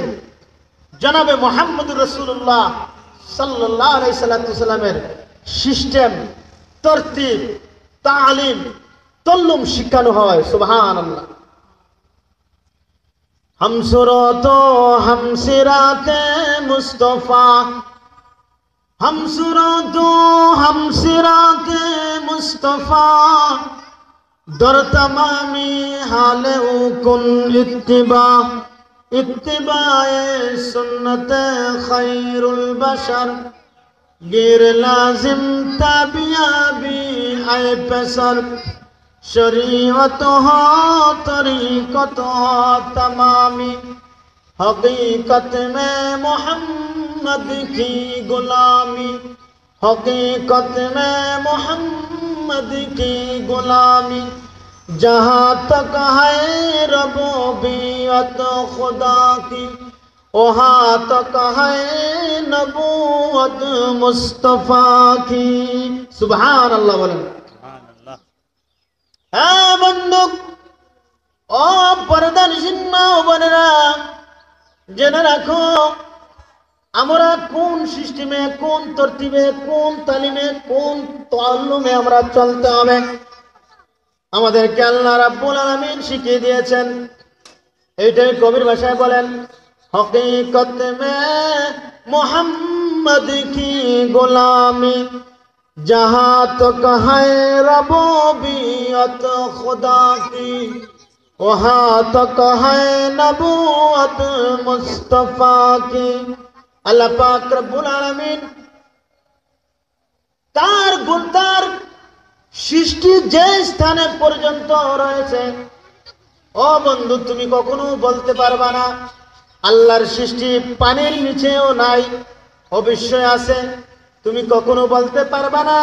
জনাবে মুহাম্মদুর রাসূলুল্লাহ সাল্লাল্লাহু আলাইহি সাল্লামের সিস্টেম, তরতিব, তালিম, তল্লুম শিখানো হয়। সুবহানাল্লাহ। হামসুরতো হামসিরাতে মুস্তাফা, हमसुरातो हमसिराते मुस्तफा, दर तमामी हाले उकुन इत्तिबाए सुन्नत खैरुल बशर, गिर लाजिम ताबियाबी आए पेसर, शरीयत हो तरीक़त हो तमामी, हकीकत में मोहम्मद की गुलामी, हकीकत में मोहम्मद की गुलामी। जहाँ तक है रबूबियत खुदा की, वहाँ तक है नबूवत मुस्तफा की। सुभान अल्लाह बोलें। হ্যাঁ বন্ধু, ও পর্দানশীল মা ও বোনেরা, জেনে রাখো আমরা কোন সিস্টেমে, কোন তরতিবে, কোন তালিমে, কোন তাল্লুমে আমরা চলতে হবে আমাদেরকে আল্লাহ রাব্বুল আলামিন শিখিয়ে দিয়েছেন। এইটাই কবির ভাষায় বলেন, হकीकत में मोहम्मद की गुलामी, जहाँ तक है रबूबियत खुदा की, वहाँ तक है नबूवत मुस्तफा की। अल्लाह पाक रब्बुल आलमीन তার গুণতার সৃষ্টি যে স্থানে পর্যন্ত রয়েছে, ও বন্ধু তুমি কখনো বলতে পারবা না আল্লাহর সৃষ্টি পানির নিচেও নাই, অবশ্যই আছে। তুমি কখনো বলতে পারবা না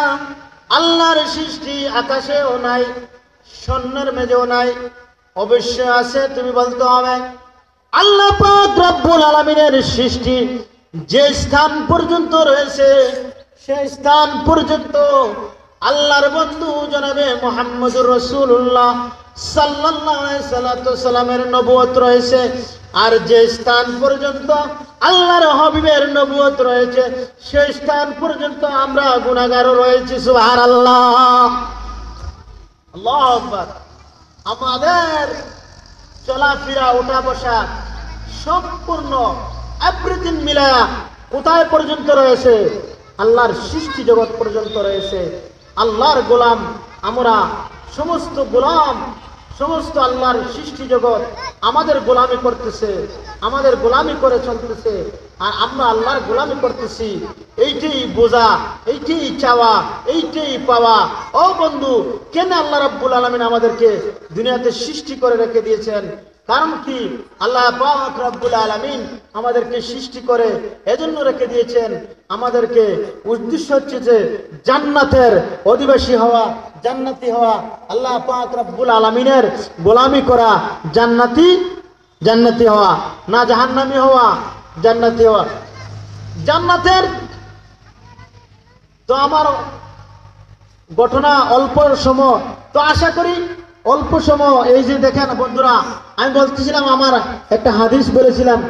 আল্লাহর সৃষ্টি আকাশেও নাই, শূন্যের মেঝেও নাই, অবশ্যই আছে। তুমি বলতে হবে আল্লাহ পাক রব্বুল আলামিনের সৃষ্টি যে স্থান পর্যন্ত রয়েছে, সেই স্থান পর্যন্ত আল্লাহর বন্ধু জনাবে মুহাম্মদুর রাসূলুল্লাহ সাল্লাল্লাহু আলাইহি সাল্লামের নবুয়ত রয়েছে। আর যে স্থান পর্যন্ত আল্লাহর হাবিবের নবুয়ত রয়েছে, সেই স্থান পর্যন্ত আমরা গুনাহগার রয়েছি। সুবহানাল্লাহ, আল্লাহু আকবার। আমাদের চলাফেরা, ওঠা বসা সম্পূর্ণ এভরিথিং মিলায়া কোথায় পর্যন্ত রয়েছে? আল্লাহর সৃষ্টি জগৎ পর্যন্ত রয়েছে। আল্লাহর গোলাম আমরা, সমস্ত গোলাম, সমস্ত আল্লাহর সৃষ্টি জগৎ আমাদের গোলামি করতেছে, আমাদের গোলামি করে চলতেছে, আর আমরা আল্লাহর গোলামি করতেছি। এইটাই বোঝা, এইটাই চাওয়া, এইটাই পাওয়া। ও বন্ধু, কেন আল্লাহ রাব্বুল আলামিন আমাদেরকে দুনিয়াতে সৃষ্টি করে রেখে দিয়েছেন? কারণ কি? আল্লাহ পাক রব্বুল আলামিন আমাদেরকে সৃষ্টি করে এজন্য রেখে দিয়েছেন, আমাদেরকে উদ্দেশ্য হচ্ছে যে জান্নাতের অধিবাসী হওয়া, জান্নাতি হওয়া, আল্লাহ পাক রব্বুল আলামিনের গোলামি করা, জান্নাতি হওয়া, না জাহান্নামী হওয়া, জান্নাতি হওয়া। জান্নাতের তো আমার ঘটনা অল্প সময়, তো আশা করি অল্প সময়, এই যে দেখেন বন্ধুরা, আমি বলতেছিলাম, আমার একটা হাদিস বলেছিলাম,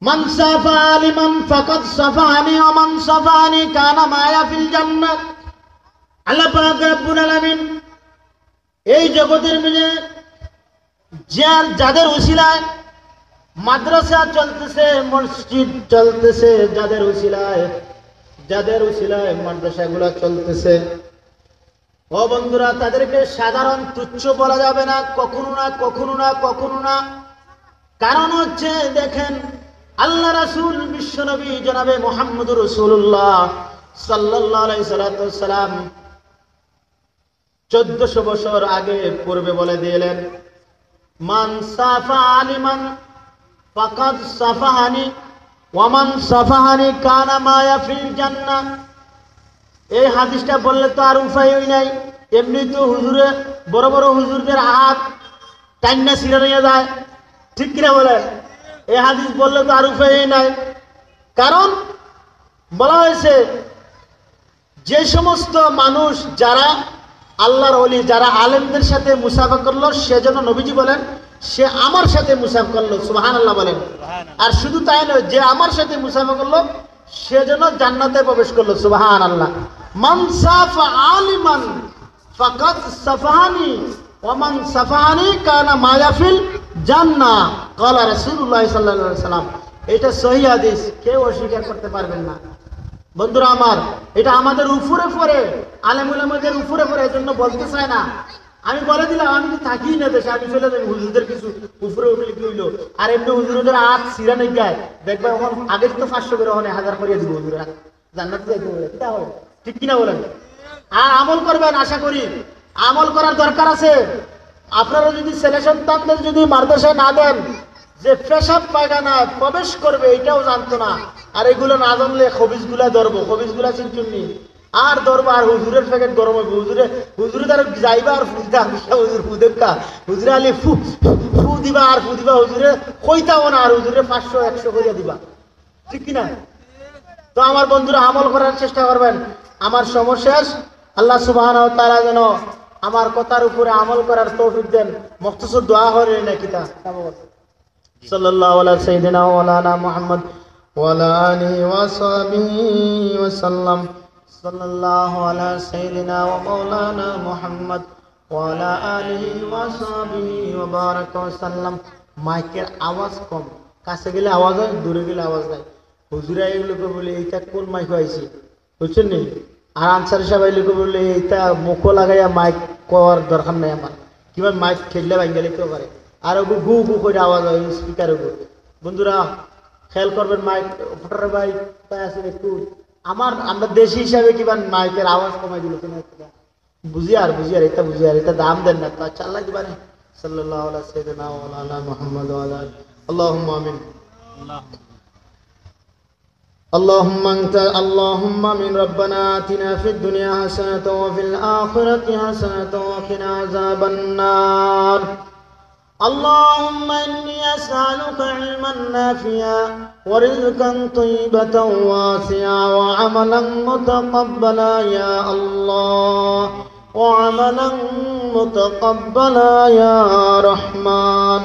মান সাফা লিমান ফাকাদ সাফানি ওয়া মান সাফানি কানা মায়া ফিল জান্নাত। আল্লাহ পাক রব্বুল আলামিন এই জগতের মধ্যে যাদের উসিলায় মাদ্রাসা চলতেছে, মসজিদ চলতেছে, যাদের উসিলায় মাদ্রাসাগুলো চলতেছে, ও বন্ধুরা, তাদেরকে সাধারণ তুচ্ছ বলা যাবে না, কখনো না, কখনো না, কখনো না। কারণ হচ্ছে দেখেন, আল্লাহ রাসূল বিশ্বনবী জনাবে মুহাম্মদুর রাসূলুল্লাহ সাল্লাল্লাহু আলাইহি সাল্লাম 1400 বছর আগে পূর্বে বলে দিলেন, মান সাফা আলিমান ফাকাদ সাফাহানি ওয়া মান সাফাহানি কানা মায়া ফিল জান্নাহ। এই হাদিসটা বললে তো আর উপায়ই নাই। এমনি তো হুজুরে, বড় বড় হুজুরদের হাত টাইনা ছিঁড়ে নিয়ে যায়, ঠিক কিনা বলেন? এই হাদিস বললে তো আর উপায়ই নাই। কারণ বলা হয়েছে যে সমস্ত মানুষ যারা আল্লাহর ওলি, যারা আলেমদের সাথে মুসাফা করলো, সেজন্য নবীজি বলেন সে আমার সাথে মুসাফা করলো। সুবহানাল্লাহ বলেন। আর শুধু তাই নয়, যে আমার সাথে মুসাফা করলো সেজন্য জান্নাতে প্রবেশ করলো। সুবহানাল্লাহ। মান সাফা আলিমান ফাকাদ সাফাহানি ওয়া মান সাফাহানি কানা মায়া ফিল জান্নাহ ক্বালা রাসূলুল্লাহ সাল্লাল্লাহু আলাইহি সাল্লাম। এটা সহিহ হাদিস, কেউ অস্বীকার করতে পারবেন না। বন্ধুরা আমার, এটা আমাদের উপরে পড়ে, আলেম উলামাদের উপরে পড়ে, এজন্য বলতে চায় না। আমি বলে দিলাম, আমি তো থাকি না দেশে, আমি চলে যাবো, হুজুরদের কিছু উপরে উঠলে কি হইলো? আর এমনি হুজুরদের হাত সিরা নেই গায়, দেখবে এখন আগে তো 500 করে, ওখানে 1000 করিয়ে দিব হুজুরা, জান্নাতে যাইতে বলে, এটা হয়, ঠিক কিনা বলেন? আর আমল করবেন, আশা করি আমল করার দরকার আছে। আপনারা যদি ছেলে সন্তানদের যদি মাদ্রাসায় না দেন, যে পেশাব পায়খানায় প্রবেশ করবে এটাও জানতো না, আর এগুলো না জানলে খবিজগুলা ধরবো, খবিজগুলা চিনচুন্নি আর ধরবো, আর হুজুরের প্যাকেট গরম হবে, হুজুরে তার যাইবা আর ফুদিতা হুজুর ফুদেবকা, হুজুরে আলি ফু ফু দিবা আর ফু দিবা, হুজুরে কইতাও না, আর হুজুরে 500-100 কইরা দিবা, ঠিক কিনা? তো আমার বন্ধুরা আমল করার চেষ্টা করবেন। আমার সময় শেষ। আল্লাহ সুবহানাহু ওয়া তাআলা যেন আমার কথার উপরে আমল করার তৌফিক দেন। মখতসর দোয়া করে নাকি তা সাল্লাল্লাহু আলা সাইয়্যিদিনা ওয়া মাওলানা মুহাম্মদ ওয়া আলা আলিহি ওয়া সাহবিহি ওয়া সাল্লাম। সাল্লাল্লাহু আলা সাইয়্যিদিনা ওয়া মাওলানা মুহাম্মদ ওয়া আলা আলিহি ওয়া সাহবিহি ওয়া বারাকা ওয়া সাল্লাম। মাইকের আওয়াজ কম, কাছে গেলে আওয়াজ হয়, দূরে গেলে আওয়াজ নাই। হুজুরা এগুলোকে বলে এইটা কোন মাইক হয়েছে, বুঝছেন নি? আর আনসার সাহেব এগুলোকে বললে এইটা মুখো লাগাইয়া মাইক করার দরকার নাই আমার, কিংবা মাইক খেললে ভাঙ্গে লিখতেও পারে, আর ওগুলো গু গু করে আওয়াজ হয় স্পিকার ওগুলো। বন্ধুরা খেয়াল করবেন, মাইক অপারেটর ভাই তাই আছে একটু আমরা দেশি হিসাবে কিংবা মাইকের আওয়াজ কমাই দিল কিনা বুঝি আর এটা দাম দেন না তো, আচ্ছা আল্লাহ দিবানে। সাল্লাল্লাহু আলা সাইয়্যিদিনা ওয়া মাওলানা মুহাম্মদ ওয়া আলা আল্লাহুম্মা আমিন। اللهم من ربنا آتنا في الدنيا حسنة وفي الآخرة حسنة وقنا عذاب النار. اللهم إني أسألك علما نافعا ورزقا طيبة واسعا وعملا متقبلا يا الله، وعملا متقبلا يا رحمن.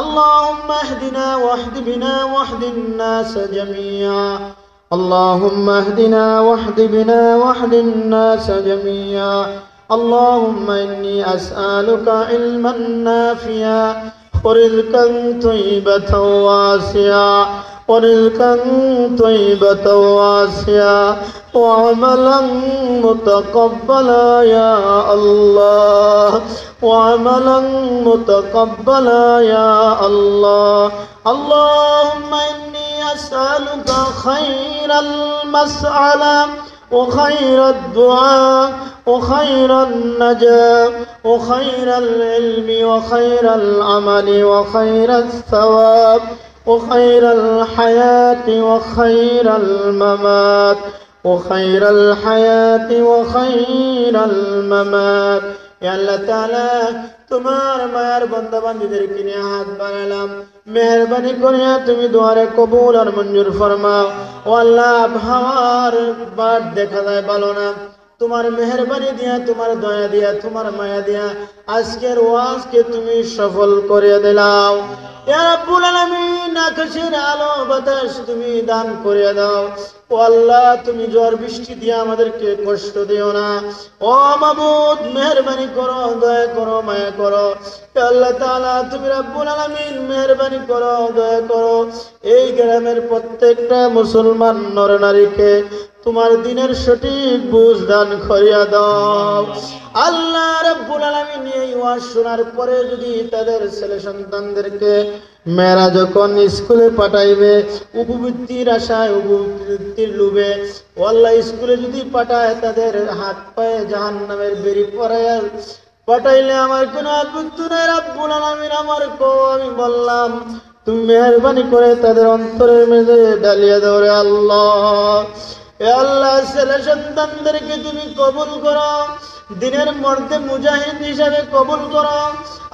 اللهم اهدنا واهد بنا واهد الناس جميعا. اللهم اهدنا واهد بنا واهد الناس جميعا. اللهم إني أسألك علما نافعا ورزقا طيبة واسعا ورزقا طيبة واسعا وعملا متقبلا يا الله، وعملا متقبلا يا الله. اللهم إني أسألك خير المسألة وخير الدعاء وخير النجاة وخير العلم وخير العمل وخير الثواب وخير الحياة وخير الممات وخير الحياة وخير الممات. يا الله تعالى তোমার মায়ের বান্দা বান্দীদেরকে নিয়ে হাত বাড়ালাম, মেহেরবানি করিয়া তুমি দুয়ারে কবুল আর মঞ্জুর ফরমাও। ও আল্লাহ, আবহাওয়ার বাদ দেখা যায় ভালো না, তোমার মেহেরবানি দিয়া, তোমার দয়া দিয়া, তোমার মায়া দিয়া আজকের ওয়াজকে তুমি সফল করে দিলাও। ইয়া রাব্বুল আলামিন, আকাশের আলো বাতাস তুমি দান করে দাও। ও আল্লাহ, তুমি ঝড় বৃষ্টি দিয়ে আমাদেরকে কষ্ট দিও না। ও মাবুদ, মেহেরবানি করো, দয়া করো, মায়া করো। ইয়া আল্লাহ তাআলা, তুমি রাব্বুল আলামিন মেহেরবানি করো, দয়া করো। এই গ্রামের প্রত্যেকটা মুসলমান নর নারীকে তোমার দিনের সঠিক বুঝ দান করিয়া দাও। আল্লাহ রাব্বুল আলামিন, এই ওয়াজ শোনার পরে যদি তাদের ছেলে সন্তানদেরকে মেয়েরা যখন স্কুলে পাঠাইবে উপবৃত্তির আশায়, উপবৃত্তির লোভে, ও আল্লাহ স্কুলে যদি পাঠায় তাদের হাত পায়ে জাহান্নামের বেড়ি পরাইয়া পাঠাইলে আমার কোনো আপত্তি নাই। রাব্বুল আলামিন, আমার আমি বললাম তুমি মেহেরবানি করে তাদের অন্তরের মেঝে ডালিয়া দাও রে আল্লাহ। এ আল্লাহ, ছেলে সন্তানদেরকে তুমি কবুল করো, দিনের মধ্যে মুজাহিদ হিসাবে কবুল করো,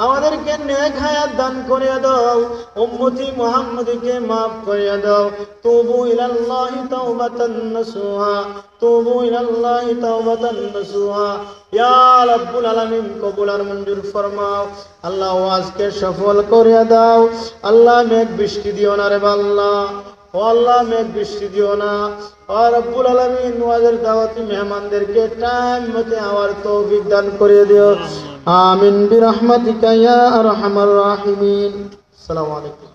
আমাদেরকে নেক হায়াত দান করিয়া দাও, উম্মতি মুহাম্মদীকে মাফ করিয়া দাও। তুবু ইলাল্লাহি তাওবাতান নাসুহা, তুবু ইলাল্লাহি তাওবাতান নাসুহা। ইয়া রাব্বুল আলামিন, কবুল আর মঞ্জুর ফরমাও। আল্লাহ, ওয়াজকে সফল করিয়া দাও। আল্লাহ, মেঘ বৃষ্টি দিও না রে আল্লাহ, ও আল্লাহ মেঘ বৃষ্টি দিও না। ও রব্বুল আলামিন, ওয়াজের দাওয়াতি মেহমানদেরকে টাইম মতে আওয়ার তৌফিক দান করে দিও। আমিন বিরহমাতিকা ইয়া আরহামার রাহিমিন। আসসালামু আলাইকুম।